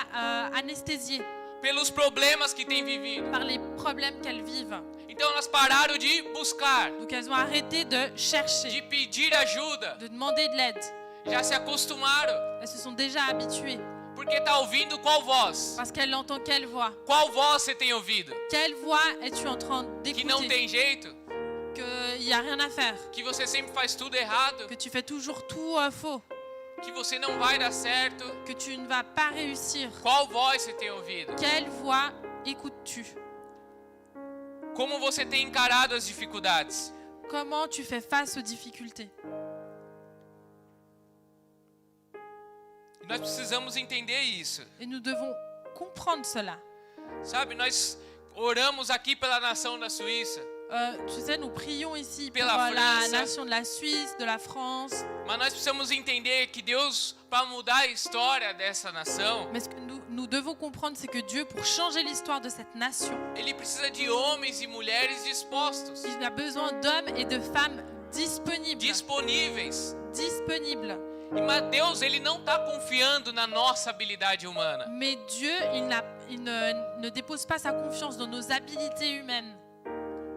anesthésiées pelos problemas que têm vivido. par les problèmes qu'elles vivent. Então elas pararam de buscar, Donc elles ont arrêté de de chercher, pedir ajuda. de demander de l'aide. Já se acostumaram, Elles se sont déjà habituées porque está ouvindo qual voz? parce qu'elles n'entendent quelle voix. Qual voz você tem ouvido? Quelle voix es-tu en train Que não d'écouter? tem jeito? Qu'il n'y a rien à faire, Que você sempre faz tudo errado? que tu fais toujours tout faux, Que você não vai dar certo? que tu ne vas pas réussir. Qual voz você tem ouvido? Quelle voix écoutes-tu? Como você tem encarado as dificuldades? Comment tu fais face aux difficultés? Nós precisamos entender isso. Et nous devons comprendre cela. Sabe, nós oramos aqui pela nação da Suíça, Tu sais, nous prions ici pour Pela la França. nation de la Suisse, de la France. mas nós precisamos entender que Deus, para mudar a história dessa nação, Mais ce que nous devons comprendre, c'est que Dieu, pour changer l'histoire de cette nation, Ele precisa de homens e mulheres dispostos. il a besoin d'hommes et de femmes disponíveis. Disponible. Mas Deus, ele não está confiando na nossa habilidade humana. Mais Dieu, il ne dépose pas sa confiance dans nos habiletés humaines.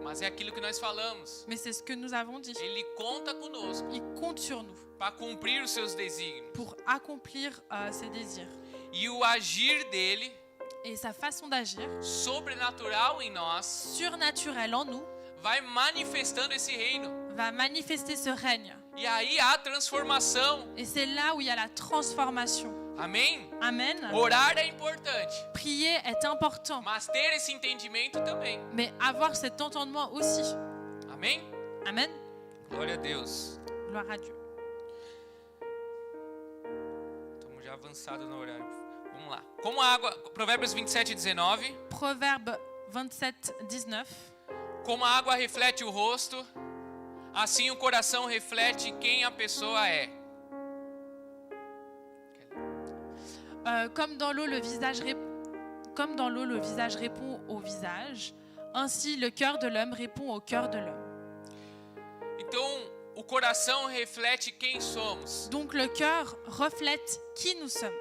Mas é aquilo que nós falamos. Mais c'est ce que nous avons dit. Ele conta conosco Il compte sur nous para cumprir os seus desígnios. pour accomplir ses désirs. E o agir dele, Et sa façon d'agir, sobrenatural em nós, surnaturelle en nous, vai manifestando esse reino. va manifester ce règne. E aí há transformação. Et c'est là où il y a la transformation. Amém? Amen. Orar é importante, Prier est important, mas ter esse entendimento também. mais avoir cet entendement aussi. Amém? Amen. Glória a Deus. Gloire à Dieu. Estamos já avançados no horário. Vamos lá. Como a água, Provérbios 27:19. Proverbe 27, 19. Como a água reflete o rosto, assim o coração reflete quem a pessoa é. Comme dans l'eau, le visage répond au visage, ainsi le cœur de l'homme répond au cœur de l'homme. Então, o coração reflete quem somos. Donc le cœur reflète qui nous sommes.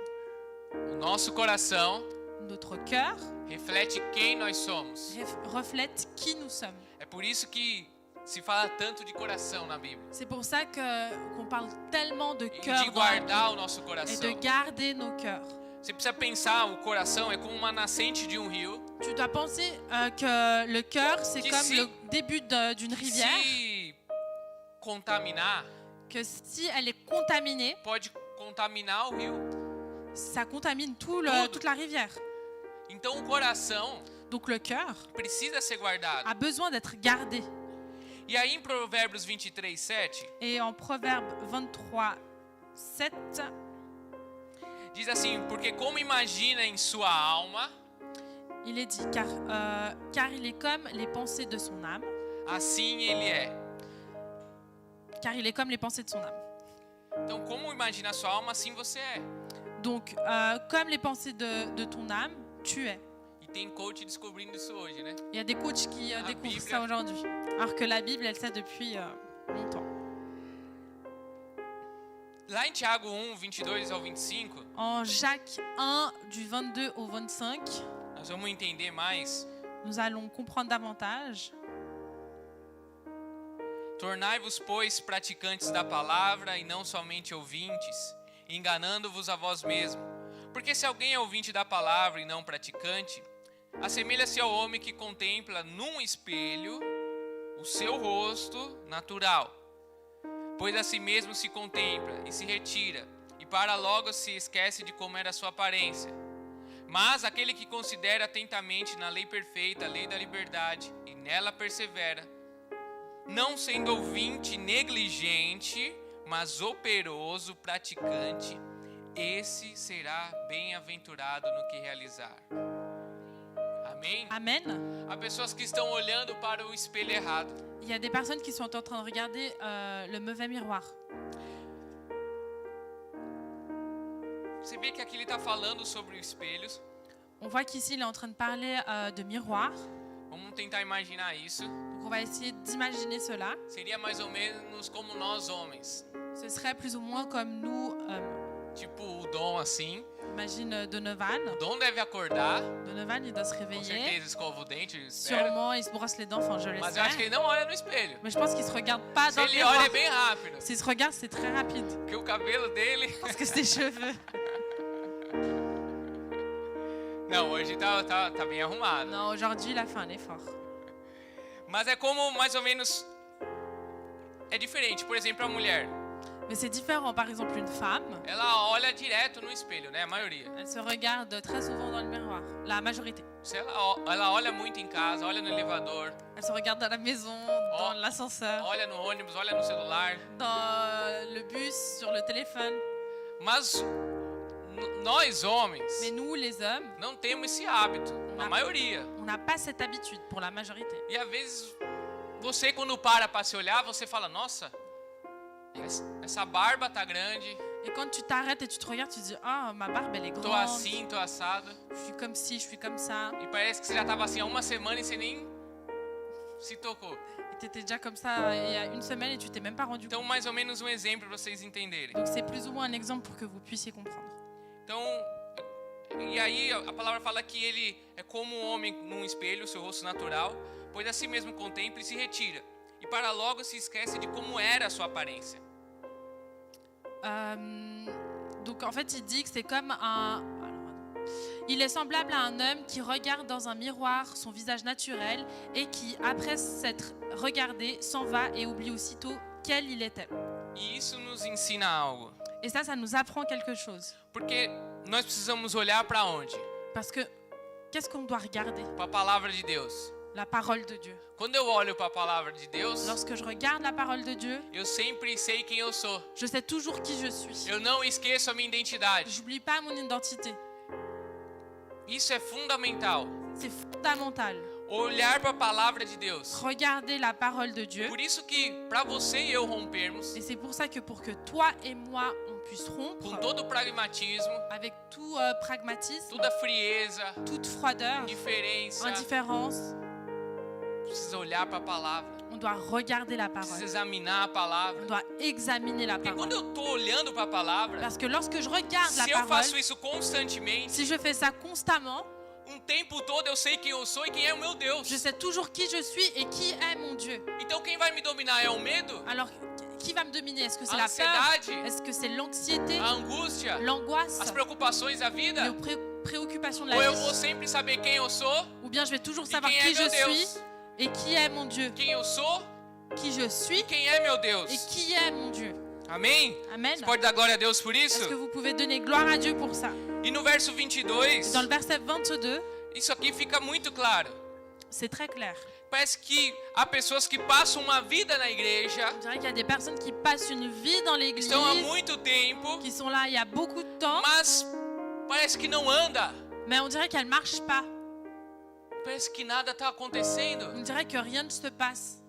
O nosso coração Notre cœur reflete quem nós somos. reflète qui nous sommes. É por isso que se fala tanto de coração na Bíblia. C'est pour ça qu'on parle tellement de E cœur de dans la guardar o nosso Bible et de coração. garder nos cœurs. Você precisa pensar, o coração é como uma nascente de um rio. Tu dois penser que le cœur, c'est Qui comme si- le début d'une rivière, Se contaminar, que si elle est contaminée, pode contaminar o rio. ça contamine Tudo. toute la rivière. Então o coração Donc le cœur precisa ser guardado. a besoin d'être gardé. E aí em Provérbios 23:7 Et en Proverbe 23, 7, diz assim: porque como imagina em sua alma, il est dit, car il est comme les pensées de son âme, assim ele é. car il est comme les pensées de son âme. Então como imagina a sua alma, assim você é. Donc, comme les pensées de ton âme, tu es. E tem coach descobrindo isso hoje, né? Il y a des coachs qui La découvrent Bible. ça aujourd'hui, alors que la Bible, elle sait depuis longtemps. Lá em Tiago 1:22 ao 25, En Jacques 1, du 22 au 25, nós vamos entender mais. nous allons comprendre davantage. Tornai-vos, pois, praticantes da palavra e não somente ouvintes, enganando-vos a vós mesmos. Porque se alguém é ouvinte da palavra e não praticante, assemelha-se ao homem que contempla num espelho o seu rosto natural. Pois a si mesmo se contempla e se retira, e para logo se esquece de como era a sua aparência. Mas aquele que considera atentamente na lei perfeita, a lei da liberdade, e nela persevera, não sendo ouvinte negligente, mas operoso praticante, esse será bem-aventurado no que realizar. Amém? Amen. Há pessoas que estão olhando para o espelho errado. Il y a des personnes qui sont en train de regarder le mauvais miroir. Você vê que aqui ele está falando sobre espelhos. On voit qu'ici, il est en train de parler de miroir. Vamos tentar imaginar isso. Donc, on va essayer d'imaginer cela. Seria mais ou menos como nós homens. Ce serait plus ou moins comme nous, Tipo o Dom assim. imagine Donovan. O Dom deve acordar. Donovan, il doit se Com réveiller. certeza escova o dente, eu espero. Sûrement, il se brosse les dents, enfin, je Mas eu acho que l'espère. ele não olha no espelho. Mais je pense qu'il se regarde pas Se dans le ele miroir. olha é bem rápido. S'il se regarde, c'est très rapide. Porque o cabelo dele... Parce que c'est ses cheveux. Não, hoje tá bem arrumado. Non, aujourd'hui, il a fait un effort. Mas é como mais ou menos... É diferente. Por exemplo, a mulher. Mais c'est différent. Par exemple, une femme, Ela olha direto no espelho, né? A maioria. elle se regarde très souvent dans le miroir. La majorité. Se ela olha muito em casa, olha no elevador, Elle se regarde dans la maison, dans l'ascenseur, olha no ônibus, olha no celular. dans le bus, sur le téléphone. Mas nós homens Mais nous, les hommes, não temos esse hábito, a maioria. on n'a pas cette habitude pour la majorité. E às vezes você quando para se olhar, você fala: "Nossa, essa barba tá grande, Et quand tu t'arrêtes et tu te regardes, tu te dis, ah, ma barbe, elle est tô grande. assim, tô assado". Je suis comme ci, je suis comme ça. E parece que você já tava assim há uma semana e você nem se tocou. Et tu étais déjà comme ça il y a une semaine et tu t'es même pas rendu Então, compte. mais ou menos exemplo para vocês entenderem. Donc c'est plus ou moins un exemple pour que vous puissiez comprendre. Então, e aí a palavra fala que ele é como um homem num espelho, seu rosto natural, pois a si mesmo contempla e se retira. E para logo se esquece de como era a sua aparência. Donc en fait il dit que c'est comme il est semblable à un homme qui regarde dans un miroir son visage naturel et qui, après s'être regardé, s'en va et oublie aussitôt quel il était. E isso nos ensina algo. Et ça nous apprend quelque chose. Porque nós precisamos olhar para onde? Parce que qu'est-ce qu'on doit regarder? Para a palavra de Deus. La parole de Dieu. Quando eu olho para a palavra de Deus, Lorsque je regarde la parole de Dieu, eu sempre sei quem eu sou. je sais toujours qui je suis. Eu não esqueço a minha identidade. J'oublie pas mon identité. Isso é fundamental. C'est fondamental. Olhar para a palavra de Deus. Regarder la parole de Dieu. Por isso que para você e eu rompermos Et c'est pour ça que pour que toi et moi on puisse com rompre todo o pragmatismo, avec tout pragmatisme, toda a frieza, toute froideur, indiferença, indifférence, precisa olhar para a palavra, on doit regarder la precisa parole. examinar a palavra. On doit examiner la Porque quando parole. eu estou olhando para a palavra, Parce que lorsque je regarde la se eu parole, faço isso constantemente, si je fais ça constamment, tempo todo eu sei quem eu sou e quem é o meu Deus. je sais toujours qui je suis et qui est mon Dieu. Então quem vai me dominar é o medo, Alors, qui va me dominer? Est-ce que c'est a la peur? ansiedade, Est-ce que c'est l'anxiété? a angústia, L'angoisse? as preocupações da vida? Les préoccupations de Ou la eu vou vie? sempre saber quem eu sou Ou bien je vais toujours e savoir quem é qui je meu suis Deus? et qui est mon Dieu? Quem eu sou Qui je suis e quem é meu et Deus? qui est mon Dieu? Amém? Amen. Você pode dar glória a Deus por isso? Est-ce que vous pouvez donner gloire à Dieu pour ça? E no verso 22, Dans le verset 22, isso aqui fica muito claro. c'est très clair. Parece que há pessoas que passam uma vida na igreja, On dirait qu'il y a des personnes qui passent une vie dans l'église, estão há muito tempo, qui sont là il y a beaucoup de temps, mas parece que não anda. mais on dirait qu'elles ne marchent pas. Parece que nada está acontecendo. On dirait que rien ne se passe.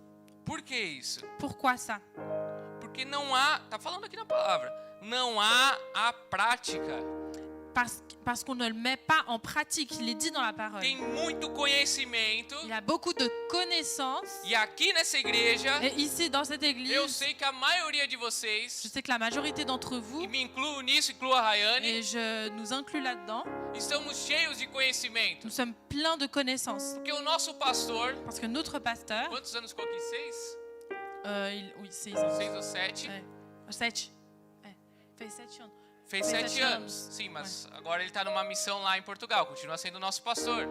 Por que isso? Pourquoi ça? Porque não há, tá falando aqui na palavra, não há a prática. Parce qu'on ne le met pas en pratique. Il est dit dans la parole. Tem muito conhecimento. Il y a beaucoup de connaissances. E aqui nessa igreja, Et ici, dans cette église, eu sei que a maioria de je vocês, sais que la majorité d'entre e vous, me incluo nisso, incluo a Rayane, et je nous inclus là-dedans, estamos cheios de conhecimento. nous sommes pleins de connaissances. Porque o nosso pastor, Parce que notre pasteur, quantos anos ficou aqui? 6? oui, 6 ans. 6 ou 7? Ouais. 7. Fez 7 anos. Fez Fez 7 7 anos. anos. Sim, mas agora ele está numa missão lá em Portugal, continua sendo nosso pastor.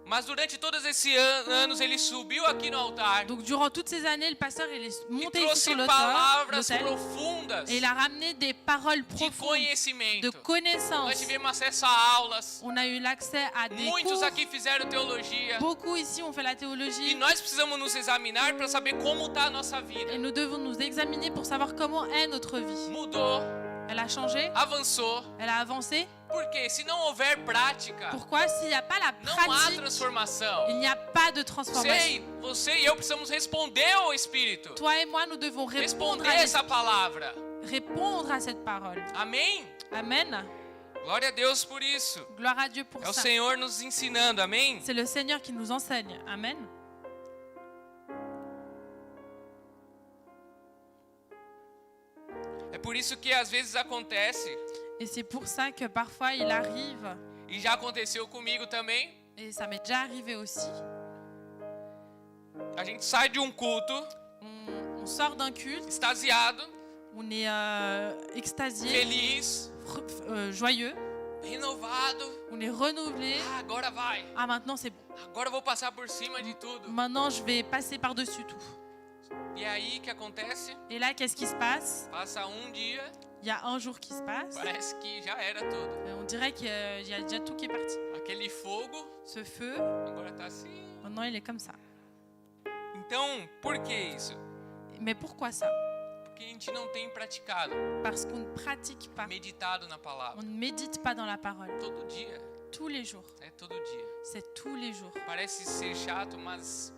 Mas durante todos esses anos ele subiu aqui no altar Donc durant toutes ces années, le pasteur il est e monté ici trouxe sur palavras l'autel profundas et il a ramené des paroles de profondes, de conhecimento. Nós connaissances. tivemos acesso a aulas. On a eu l'accès à des Muitos cours. aqui fizeram teologia. Beaucoup ici ont fait la E théologie. nós precisamos nos examinar para saber como está a nossa vida. Et nous devons nous examiner pour savoir comment est notre vie. Mudou, Elle a changé, avançou. elle a avancé. Porque se não houver prática, Pourquoi? S'il n'y a pas la não há pratique, transformação. il n'y a pas de transformation. Você e eu precisamos responder ao Espírito. Toi et moi, nous devons répondre Responder à, essa palavra. répondre à cette parole. Amém? Amen. Glória a Deus por isso. Gloire à Dieu pour É o ça. Senhor nos ensinando, amém? C'est le Seigneur qui nous enseigne. Amen. É por isso que às vezes acontece, Et c'est pour ça que parfois il arrive, e já aconteceu comigo também, et ça m'est déjà arrivé aussi, a gente sai de um culto on sort d'un culte, extasiado, on est extasié, feliz, joyeux, renovado. on est renouvelé. Ah, agora vai. Ah, maintenant c'est bon. Agora eu vou passar por cima de tudo. Maintenant je vais passer par-dessus tout. E aí que acontece? Et là, qu'est-ce qui se passe? Passa dia, Il y a un jour qui se passe. parece que já era tudo. Et on dirait qu'il y a déjà tout qui est parti. Aquele fogo Ce feu, agora tá assim. maintenant il est comme ça. Então, por que isso? Mais pourquoi ça? Porque a gente não tem praticado, Parce qu'on ne pratique pas. meditado na palavra. On ne médite pas dans la parole. Todo dia, Tous les jours. é todo dia. C'est tous les jours. Parece ser chato, mas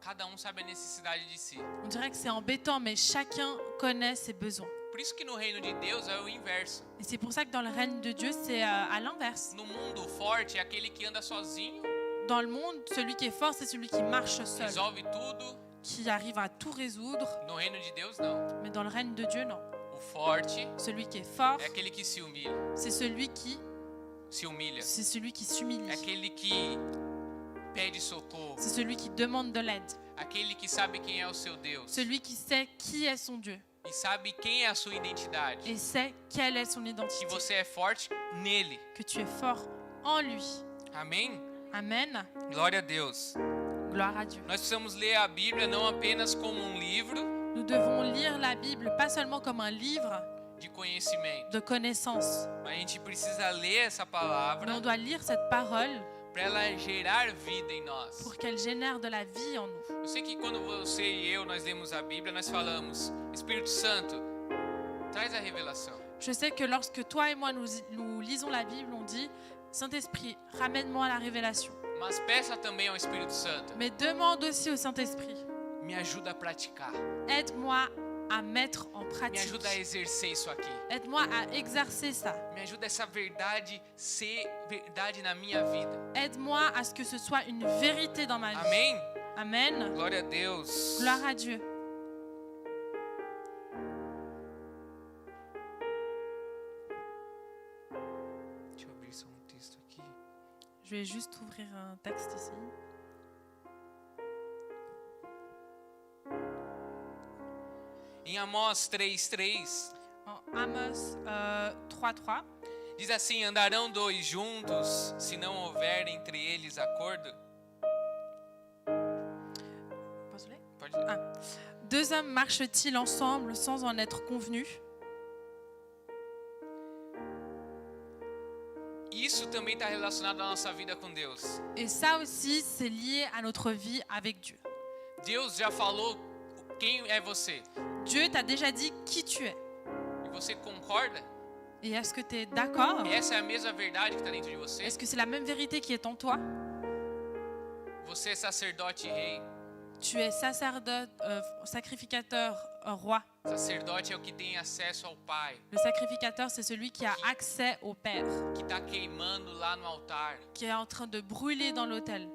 cada sabe a necessidade de si. On dirait que c'est embêtant, mais chacun connaît ses besoins. Por isso que no reino de Deus é o inverso. Et c'est pour ça que dans le règne de Dieu, c'est à l'inverse. No mundo, o forte é aquele que anda sozinho, Dans le monde, celui qui est fort, c'est celui qui marche seul, resolve tudo. qui arrive à tout résoudre. No reino de Deus, não. Mais dans le règne de Dieu, non. O forte Celui qui est fort, é aquele que se humilha. c'est celui qui s'humilie. É aquele que pede socorro. C'est celui qui demande de l'aide. Aquele que sabe quem é o seu Deus. Celui qui sait qui est son Dieu E sabe quem é a sua identidade. et sait quelle est son Que identité. você é forte nele. Que tu es fort en lui. Amém? Amen. Glória a Deus. Gloire à Dieu. Nós precisamos ler a Bíblia não apenas como um livro Nous devons lire la Bible pas seulement comme un livre de conhecimento, de connaissances, mas a gente precisa ler essa mais palavra on doit lire cette parole para ela gerar vida em nós. pour qu'elle génère de la vie en nous. Eu sei que quando você e eu nós lemos a Bíblia, nós falamos: Espírito Santo, traz a revelação. Je sais que lorsque toi et moi nous lisons la Bible, on dit Saint-Esprit, ramène-moi à la révélation. Mas peça também ao Espírito Santo: Mais demande aussi au Saint-Esprit, me ajuda a praticar, aide-moi à mettre en me pratique. ajuda a exercer isso aqui, Aide-moi à exercer ça. me ajuda essa verdade ser verdade na minha vida. Aide-moi à ce que ce soit une vérité dans ma vie. Amém? Amen. Glória a Deus. Gloire à Dieu. Deixa eu abrir só um texto aqui. Je vais juste ouvrir un texte ici. Em Amós 3:3 En Amos 3.3, diz assim: andarão dois juntos se não houver entre eles acordo? posso ler? Pode. Deux hommes marchent-ils ensemble sans en être convenus? Isso também está relacionado à nossa vida com Deus. Et ça aussi, c'est lié à notre vie avec Dieu. Deus já falou quem é você. Dieu t'a déjà dit qui tu es. E você concorda? Et est-ce que tu es d'accord? Essa é a mesma verdade que está dentro de você? Est-ce que c'est la même vérité qui est en toi? Você é sacerdote e rei. Tu es sacerdote, sacrificateur, roi. Sacerdote é o que tem acesso ao Pai, Le sacrificateur, c'est celui qui a accès au Père, que está queimando lá no altar. qui est en train de brûler dans l'autel.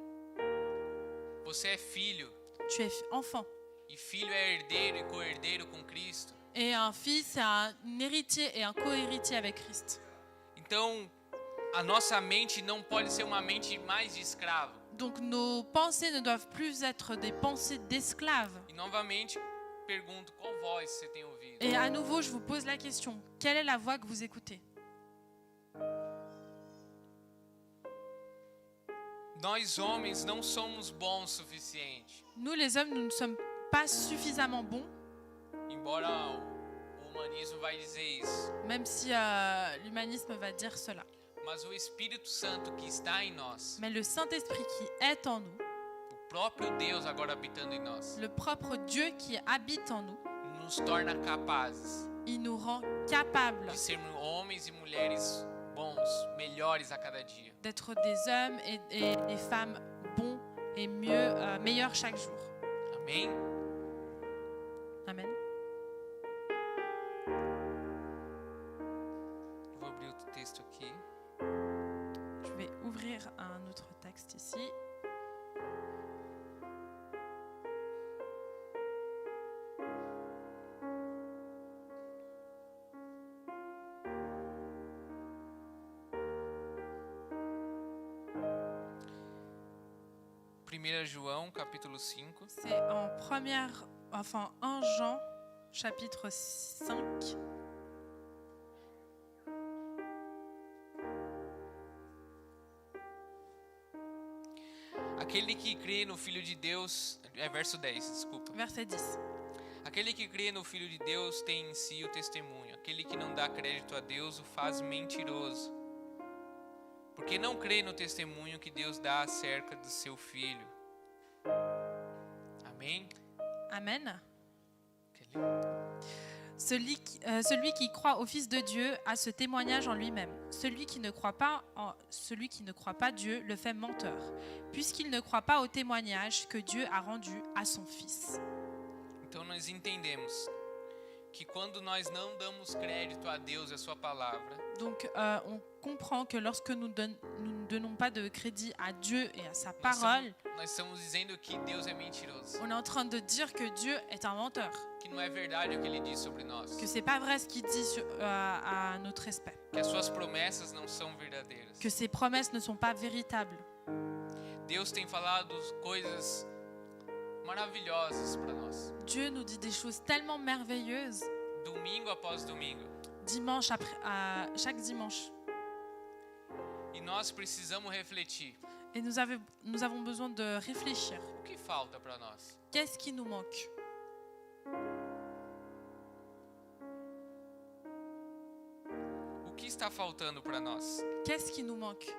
Você é filho, Tu es enfant. e filho é herdeiro e co-herdeiro com Cristo. Et un fils, c'est un héritier et un co-héritier avec Christ. Então, a nossa mente não pode ser uma mente mais de escravo. Donc nos pensées ne doivent plus être des pensées d'esclaves. E novamente pergunto, qual voz você tem ouvido? Et à nouveau, je vous pose la question, quelle est la voix que vous écoutez? Nós homens não somos bons o suficiente. Nous, les hommes, nous ne sommes pas suffisamment bons, Embora o humanismo vai dizer isso. même si l'humanisme va dire cela. Mas o Espírito Santo que está em nós, Mais le Saint-Esprit qui est en nous, o próprio Deus agora habitando em nós, le propre Dieu qui habite en nous, nos torna capazes il nous rend capables de sermos homens e mulheres bons, melhores a cada dia. d'être des hommes et des femmes bons et meilleurs chaque jour. Amém? Amen. Vou abrir outro texto aqui. Je vais ouvrir un autre texte ici. João, capítulo 5. C'est en 1 Jean, chapitre 5. Aquele que crê no Filho de Deus, verso 10, desculpa. Verset 10. Aquele que crê no Filho de Deus tem em si o testemunho. Aquele que não dá crédito a Deus o faz mentiroso. Porque não crê no testemunho que Deus dá acerca do seu Filho. Amém? Amen. Celui qui croit au Fils de Dieu a ce témoignage en lui-même. Celui qui ne croit pas Dieu le fait menteur, puisqu'il ne croit pas au témoignage que Dieu a rendu à son Fils. Então nós entendemos que quando nós não damos crédito a Deus e a sua palavra, Donc, on comprend que lorsque nous ne donnons pas de crédit à Dieu et à sa nós parole, estamos dizendo que Deus é mentiroso, on est en train de dire que Dieu est un menteur, que não é verdade o que ele diz sobre nós, que c'est pas vrai ce qu'il dit à notre respect, que as suas promessas não são verdadeiras. que ses promesses ne sont pas véritables. Deus tem falado coisas maravilhosas para nós, Dieu nous dit des choses tellement merveilleuses, domingo após domingo. dimanche après, chaque dimanche. E nós precisamos refletir. Et nous avons besoin de réfléchir. O que falta para nós? Qu'est-ce qui nous manque? O que está faltando para nós? Qu'est-ce qui nous manque?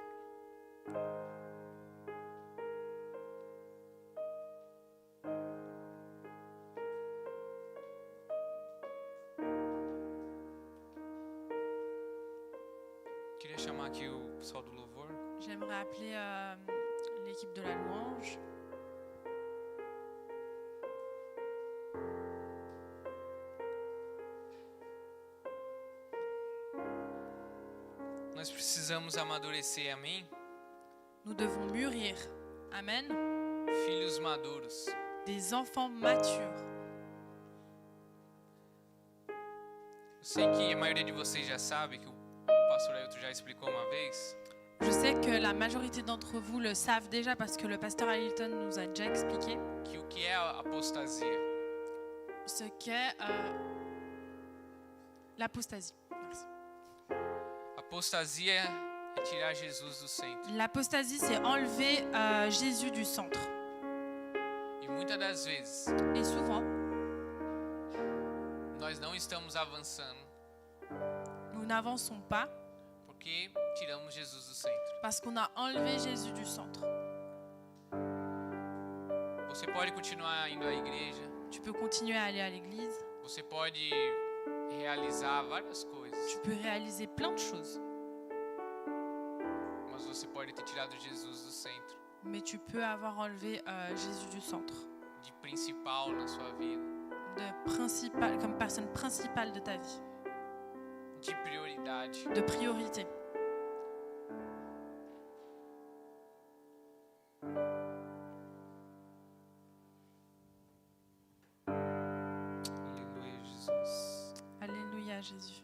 Queria chamar aqui o pessoal do louvor. J'aimerais appeler l'équipe de la louange. Nós precisamos amadurecer, amém? Nous devons mûrir. Amen. Filhos maduros. Des enfants matures. Eu sei que a maioria de vocês já sabe, que o pastor Ailton já explicou uma vez, Je sais que la majorité d'entre vous le savent déjà parce que le pasteur Hamilton nous a déjà expliqué que o que é a apostasia? ce qu'est l'apostasie. Merci. Apostasia é tirar Jesus do centro. L'apostasie, c'est enlever Jésus du centre. E muitas das vezes Et souvent, nós não estamos avançando nous n'avançons pas porque tiramos Jesus do centro. parce qu'on a enlevé Jésus du centre. Você pode continuar indo à igreja, Tu peux continuer à aller à l'église, você pode realizar várias coisas, tu peux réaliser plein de choses, mas você pode ter tirado Jesus do centro, mais tu peux avoir enlevé Jésus du centre, de principal na sua vida, comme personne principale de ta vie, de prioridade. de priorité. Aleluia, Jesus. Alléluia Jésus.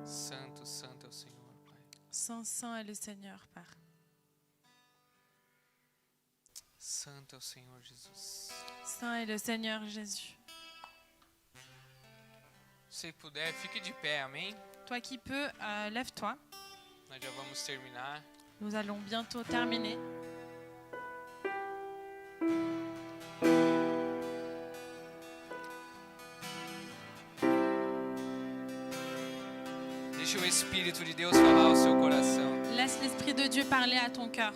Santo, santo é o Senhor, Pai. Saint, saint est le Seigneur, Père. Santo é o Senhor Jesus. Saint est le Seigneur Jésus. Se puder, fique de pé, amém? Toi qui peux, lève-toi. Nós já vamos terminar. Nous allons bientôt terminer. Deixa o Espírito de Deus falar ao seu coração. Laisse l'Esprit de Dieu parler à ton cœur.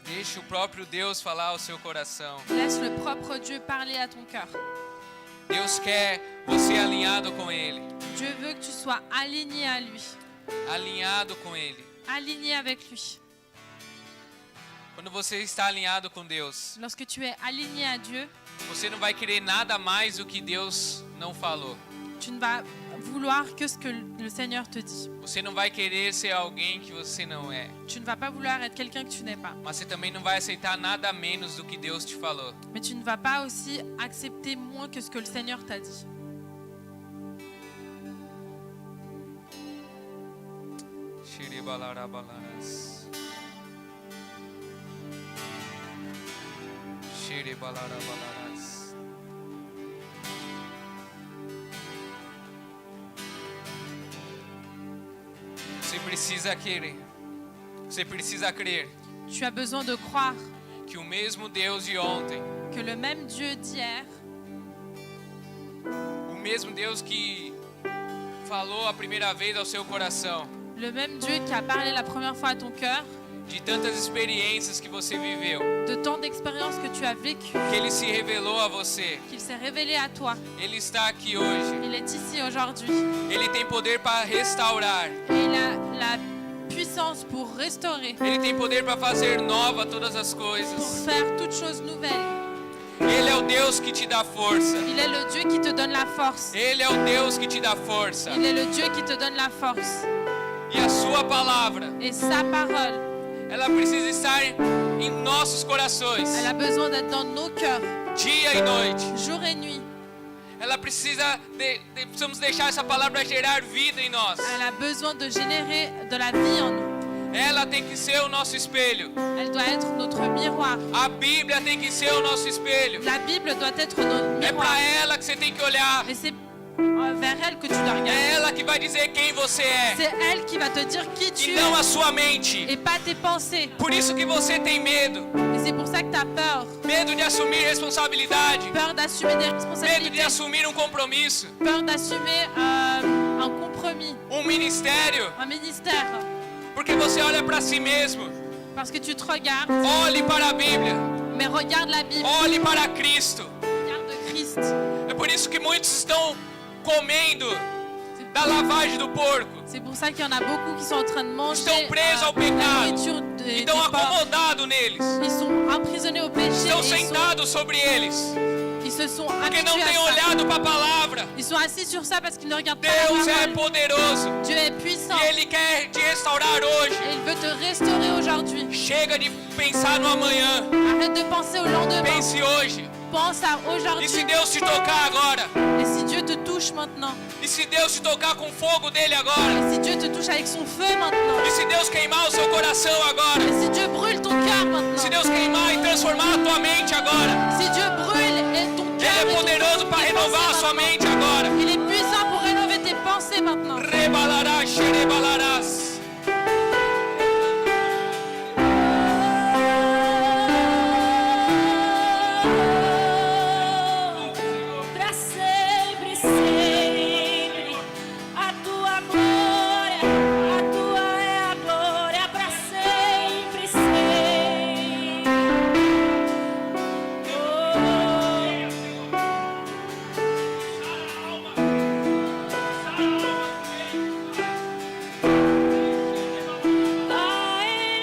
Deixa o próprio Deus falar ao seu coração. Laisse le propre Dieu parler à ton cœur. Deus quer você alinhado com Ele. Dieu veut que tu sois aligné à lui, Alinhado com Ele. aligné avec lui. Quando você está alinhado com Deus, Lorsque tu es aligné à Dieu, você não vai querer nada mais do que Deus não falou. tu ne vas vouloir que ce que le Seigneur te dit. Você não vai querer ser alguém que você não é. Tu ne vas pas vouloir être quelqu'un que tu n'es pas. Mas você também não vai aceitar nada menos do que Deus te falou. Mais tu ne vas pas aussi accepter moins que ce que le Seigneur t'a dit. Xerebalarabalarás. Xerebalarabalarás. Você precisa querer. Você precisa crer Tu as besoin de croire que o mesmo Deus de ontem, que le même Dieu d'hier, o mesmo Deus que falou a primeira vez ao seu coração, le même Dieu qui a parlé la première fois à ton cœur, de tantas experiências que você viveu, de tant d'expériences que tu as vécues, que Ele se revelou a você. qu'il s'est révélé à toi. Ele está aqui hoje. Il est ici aujourd'hui. Ele tem poder para restaurar. Et il a la puissance pour restaurer, Ele tem poder para fazer nova todas as pour coisas. faire toutes choses nouvelles. Ele é o Deus que te dá força. Il est le Dieu qui te donne la force. Ele é o Deus que te dá força. Il est le Dieu qui te donne la force. E a sua palavra, Et sa parole, ela precisa estar em nossos corações, elle a besoin d'être dans nos cœurs, dia e noite. jour et nuit. Ela precisa, precisamos deixar essa palavra gerar vida em nós. Elle a besoin de générer de la vie en nous. Ela tem que ser o nosso espelho. Elle doit être notre miroir. A Bíblia tem que ser o nosso espelho. La Bible doit être notre É miroir. para ela que você tem que olhar. Et c'est vers elle que tu dois É regarder. ela que vai dizer quem você é. C'est elle qui va te dire qui tu E não a es sua mente. et pas tes pensées. Por isso que você tem medo. Et c'est pour ça que tu as peur. Medo de assumir responsabilidade. Peur d'assumer des Medo de responsabilités. assumir um compromisso. Peur d'assumer un compromis, Um ministério. un ministère. Porque você olha para si mesmo. Parce que tu te regardes, Olhe para a Bíblia. mais regarde la Bible. Olhe para Cristo. Regarde Christ. É por isso que muitos estão comendo da lavagem do porco. C'est pour ça qu'il y en a beaucoup qui sont en train de manger Estão presos ao la pecado. nourriture E des estão porcs. acomodados neles. Ils sont emprisonnés au péché. Estão Et sentados sobre eles. ils se sont Porque não habitués têm à ça. olhado para a palavra. Ils sont assis sur ça parce qu'ils ne regardent pas la Deus é parole. poderoso. Dieu est puissant E Ele quer te restaurar hoje. et il veut te restaurer aujourd'hui. Chega de pensar no amanhã. Arrête de penser au lendemain. Pense hoje. Pense à E se aujourd'hui. Deus te tocar agora? Et si Dieu te touche maintenant? E se Deus te tocar com o fogo dele agora? Et si Dieu te touche avec son feu maintenant? E se Deus queimar o seu coração agora? Et si Dieu brûle ton cœur Se maintenant? Deus queimar e transformar a tua mente agora? Si Dieu brûle et ton Ele cœur é et poderoso para tes renovar a pensées sua maintenant. mente agora. Il est puissant pour rénover tes pensées maintenant. Rebalarás, xerebalarás. Pra sempre, sempre, a tua glória é a glória, pra sempre, sempre. A Ele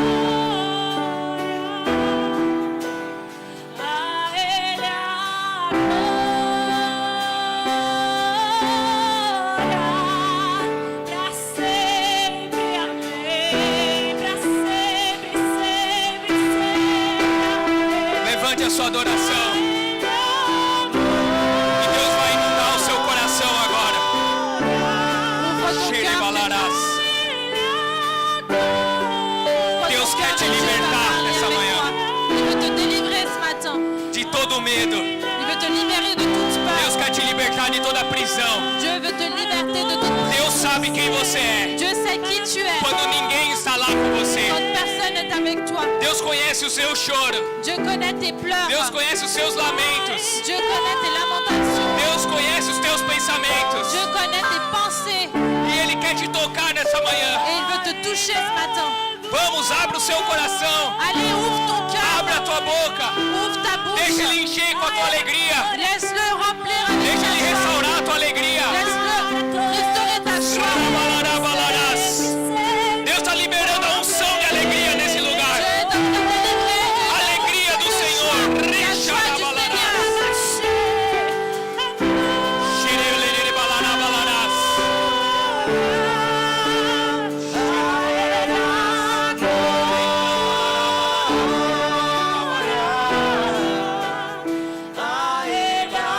a glória, a Ele a glória, a Ele a glória, pra sempre, amém, pra sempre, sempre, sempre, Levante a sua adoração. amém. E Deus vai inundar o seu coração agora. Ouvre ton cœur Xerebalarás. maintenant. Deus Ton quer cœur te et Dieu va libertar parler nessa avec manhã. toi. Il veut te délivrer ce matin. De todo medo. Il veut te libérer de toute Deus peur. quer te libertar de toda prisão. Dieu veut te liberter de toute Deus sabe quem você é. Dieu sait qui tu es. Quando ninguém está lá com você. Quand personne n'est avec toi. Deus conhece o seu choro. Dieu connaît tes pleurs. Deus conhece os seus lamentos. Dieu connaît tes lamentations. Deus conhece os teus pensamentos. Dieu connaît tes pensées. E Ele quer te tocar nessa manhã. Et il veut te toucher ce matin. Vamos, abra o seu coração. Allez, ouvre ton cœur. Abra a tua boca. Ouvre ta Deixa bouche. Ele encher com a tua alegria. Laisse-le remplir avec Deixa ta Ele joie. restaurar a tua alegria. Laisse-le restaurer ta joie. Rabalarás. Deus está liberando a unção de alegria nesse Dieu lugar. est en train de délivrer Alegria do Senhor. la joie du Rixarabalarás. Xerelelebalabalás. A Ele a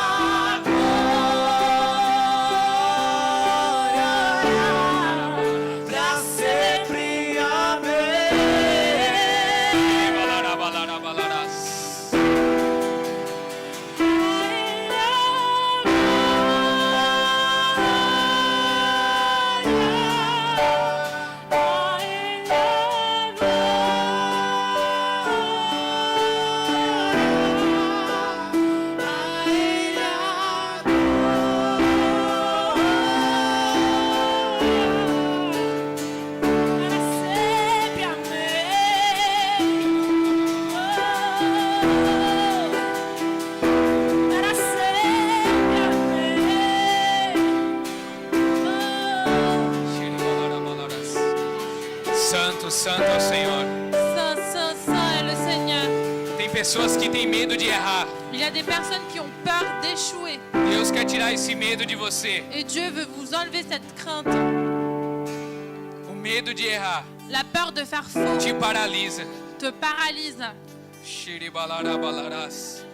pessoas que têm medo de errar. Il y a des personnes qui ont peur d'échouer. Deus quer tirar esse medo de você. Et Dieu veut vous enlever cette crainte. O medo de errar La peur de faire faux te paralisa. te paralyse. Shiribalarabalarás.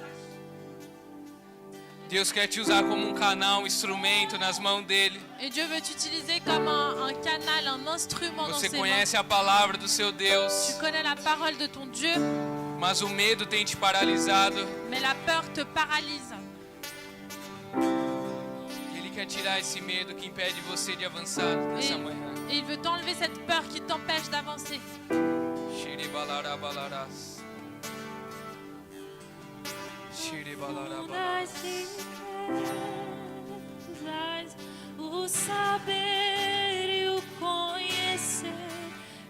Deus quer te usar como um canal, um instrumento nas mãos dele. Et Dieu veut t'utiliser comme un canal, un instrument dans Você ses mains. conhece a palavra do seu Tu Deus, connais la parole de ton Dieu, mas o medo tem te paralisado. mais la peur te paralyse. Ele quer tirar esse medo que impede você de avançar nessa manhã. Et il veut t'enlever cette peur qui t'empêche d'avancer. Shiribalarabalarás. Shiribalarabalarás. Traz o saber e o conhecer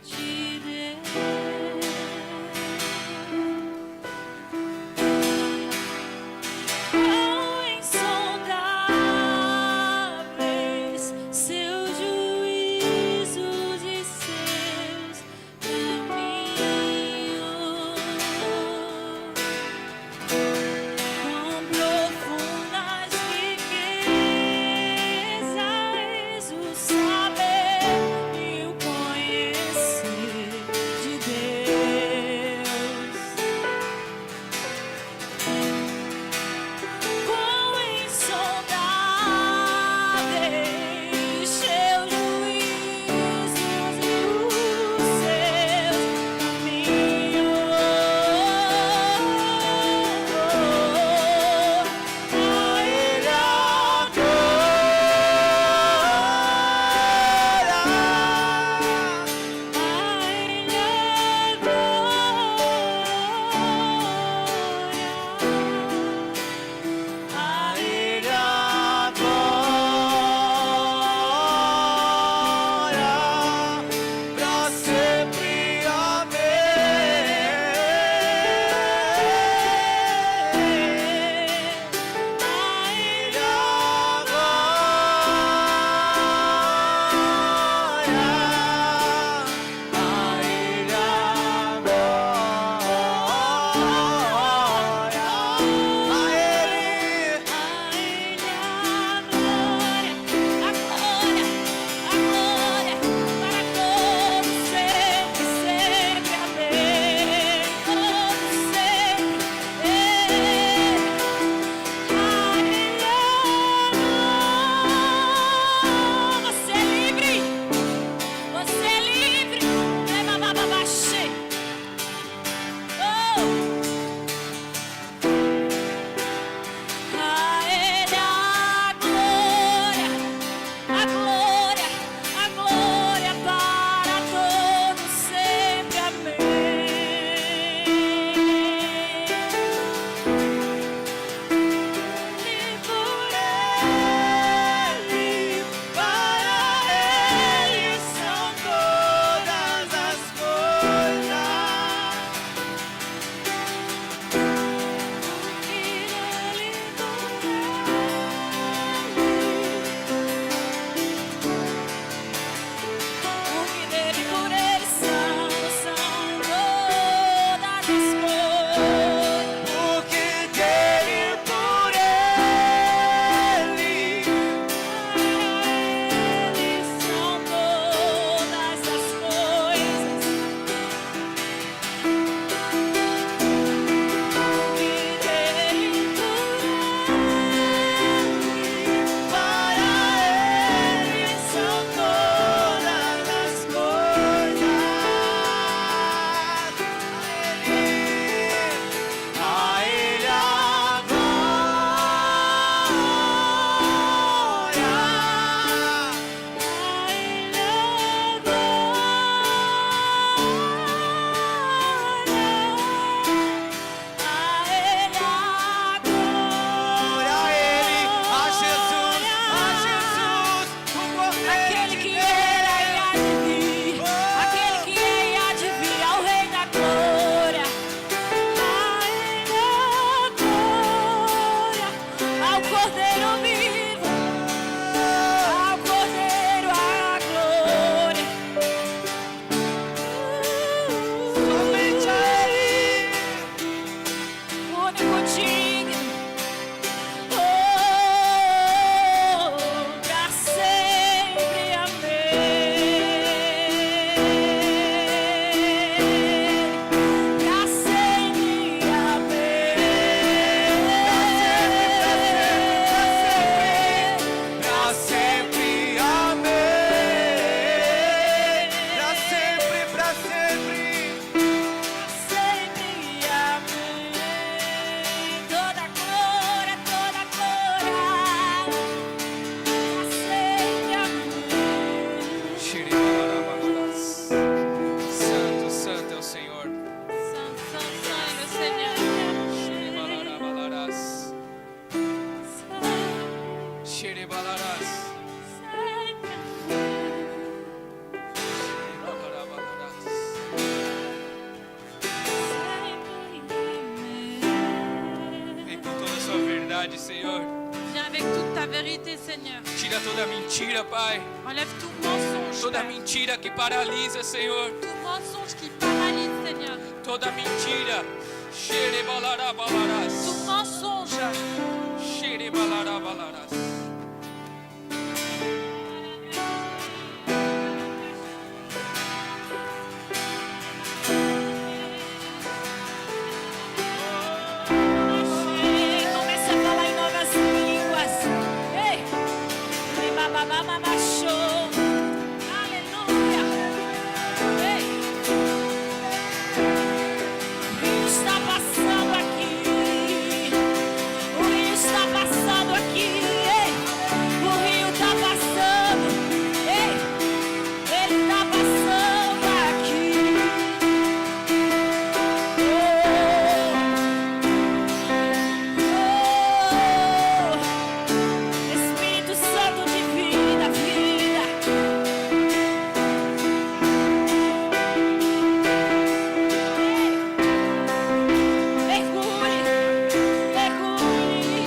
de Deus. Quão insondáveis seus juízos e seus caminhos. Quão profundas riquezas o verdade, Senhor. Viens avec toute ta vérité, Seigneur. Tira toda mentira, Pai. Enlève tout mensonge, Toda Père. mentira que paralisa, Senhor. Tout mensonge qui paralyse, Seigneur. Toda mentira. Xerebalarabalarás. Tout mensonge. Xerebalarabalarás. Comece a falar em novas línguas. Ei! Ribababababachou. Aleluia. Ei! O rio está passando aqui. O rio está passando aqui. Ei! O rio está passando. Ei! Ele está passando aqui. Espírito Santo de vida, vida. Mergulhe, mergulhe.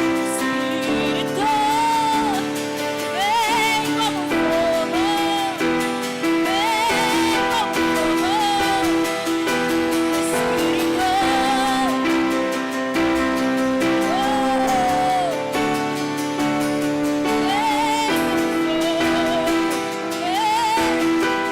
Espírito, vem como fogo, vem como fogo. Espírito,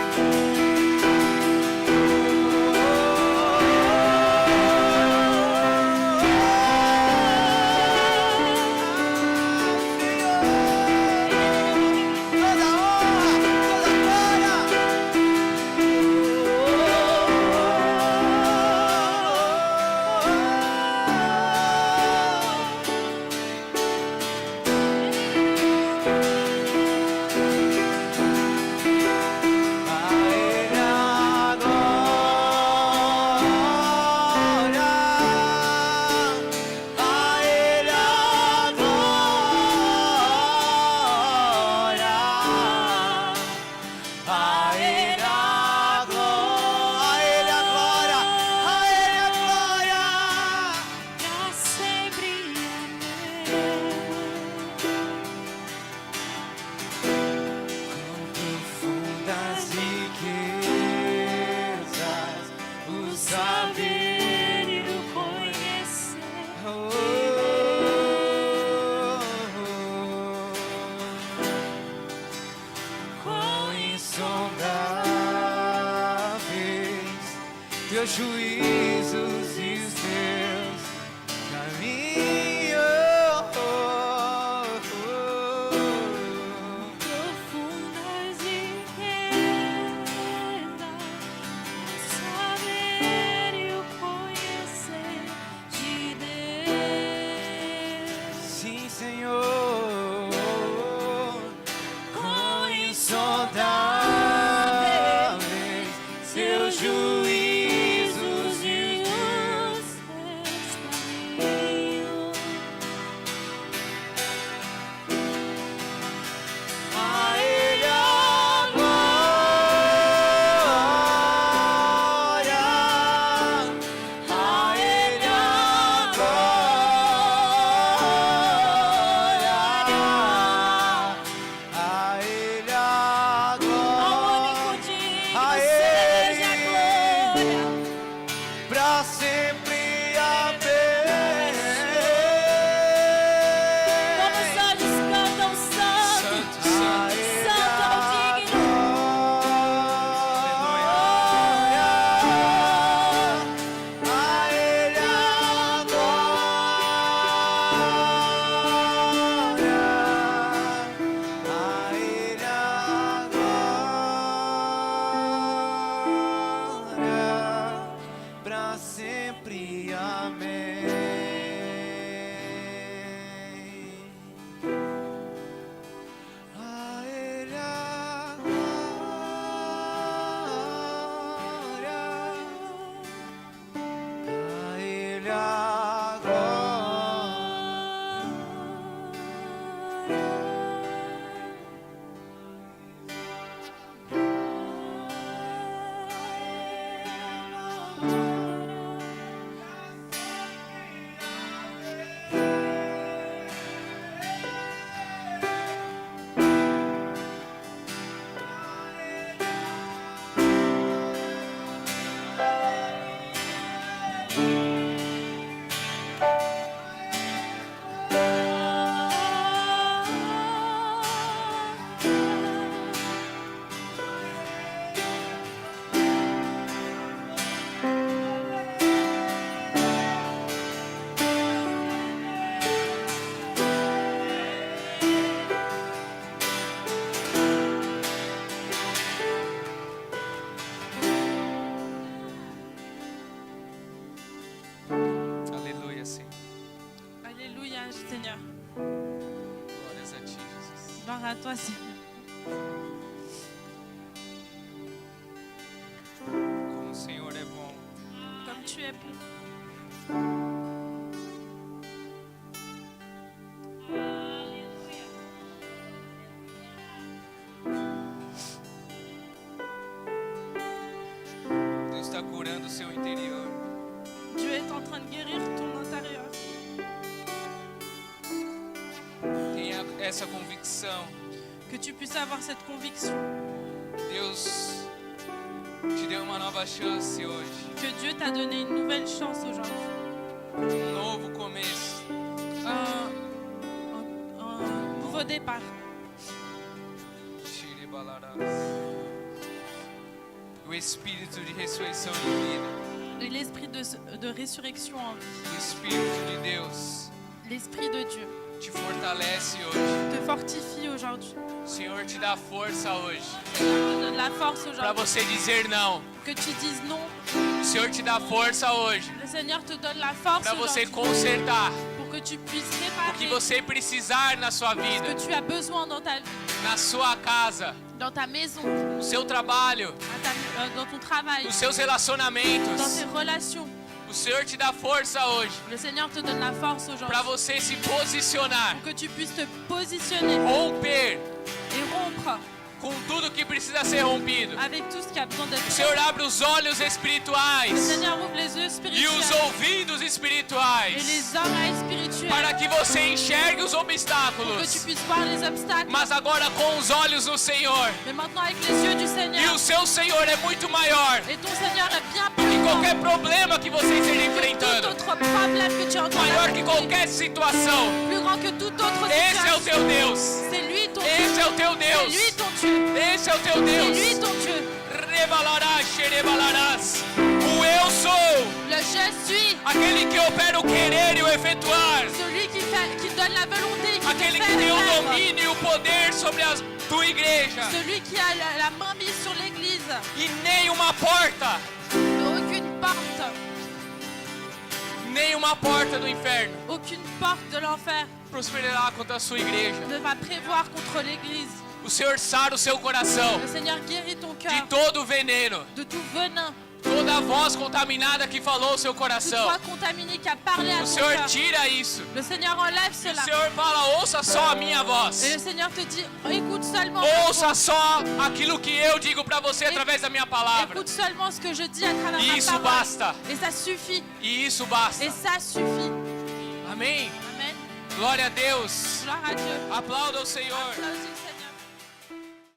pra sempre Profundas riquezas, o saber e o conhecer. Quão insondáveis teus juízos e os teus caminhos. Profundas riquezas, o saber e o conhecer de Deus. Sim, Senhor, Quão insondáveis seus juízos e os Gloire à toi, Seigneur. Como o Senhor é bom. Comme tu es bon. Deus está curando o seu interior. Dieu est en train de guérir ton intérieur. Tenha essa convicção. Que tu puisses avoir cette conviction. Deus te deu uma nova chance hoje. Que Dieu t'a donné une nouvelle chance aujourd'hui. Novo começo. Un nouveau départ. O espírito de ressurreição de vida. Et l'esprit de résurrection en vie. O espírito de Deus L'esprit de Dieu te fortalece hoje. te fortifie aujourd'hui. O Senhor te dá força hoje Le Seigneur te donne la force para aujourd'hui. você dizer não. Que tu dises non. O Senhor te dá força hoje Le Seigneur te donne la force para você aujourd'hui. consertar Pour que tu puisses o que réparer você precisar na sua ce vida, que tu as besoin dans ta vie, na sua casa, dans ta maison, no seu trabalho, dans ton travail, nos seus dans relacionamentos. tes relations. O Senhor te dá força hoje Le Seigneur te donne la force para aujourd'hui. você se posicionar, Pour que tu puisses te positionner romper et rompre com tudo que precisa ser rompido. avec tout ce qui a besoin d'être O fait. Senhor abre os olhos Le espirituais Seigneur ouvre les yeux e os spirituels ouvidos et espirituais les oreilles spirituelles para que você enxergue os pour que tu obstáculos, puisses voir les obstacles. mas agora com os olhos do Senhor. Mais maintenant avec les yeux du E Seigneur. o seu Senhor é muito maior Et ton Seigneur est bien que plus grand qualquer problema que você esteja que tout enfrentando, autre problème que tu es en train maior que d'affronter. qualquer situação. Plus grand que toute autre Esse é o situation. teu Deus. C'est lui ton Esse Dieu. é o teu C'est Deus. lui ton Dieu. Esse é o teu C'est Deus. lui ton Dieu. Rebalarás, xerebalarás. O eu sou, Le je suis. aquele que opera o querer e o efetuar, Celui qui donne la volonté et qui aquele te que fait tem o faire. domínio e o poder sobre a tua igreja. Celui qui a la main mise sur l'église. E nenhuma porta, Aucune porte. nenhuma porta do inferno Aucune porte de l'enfer prosperará contra a sua igreja. ne va prévoir contre l'église. O Senhor sara o seu coração Le Seigneur guérit ton de cœur todo o veneno, de tout venin, toda voz contaminada que falou o seu toute coração. voix contaminée qui a parlé à O ton Senhor cœur. tira isso. Le Seigneur enlève E o cela. Senhor fala, ouça só a minha voz. Et le Seigneur te dit, écoute seulement ma voix. Ouça só aquilo que eu digo para você através da minha palavra. Écoute seulement ce que je dis à travers E ma isso parole. basta. Et ça suffit. E isso basta. Et ça suffit. Amém? Amen. Glória a Deus. Gloire à Dieu. Aplauda o Senhor. Applaudis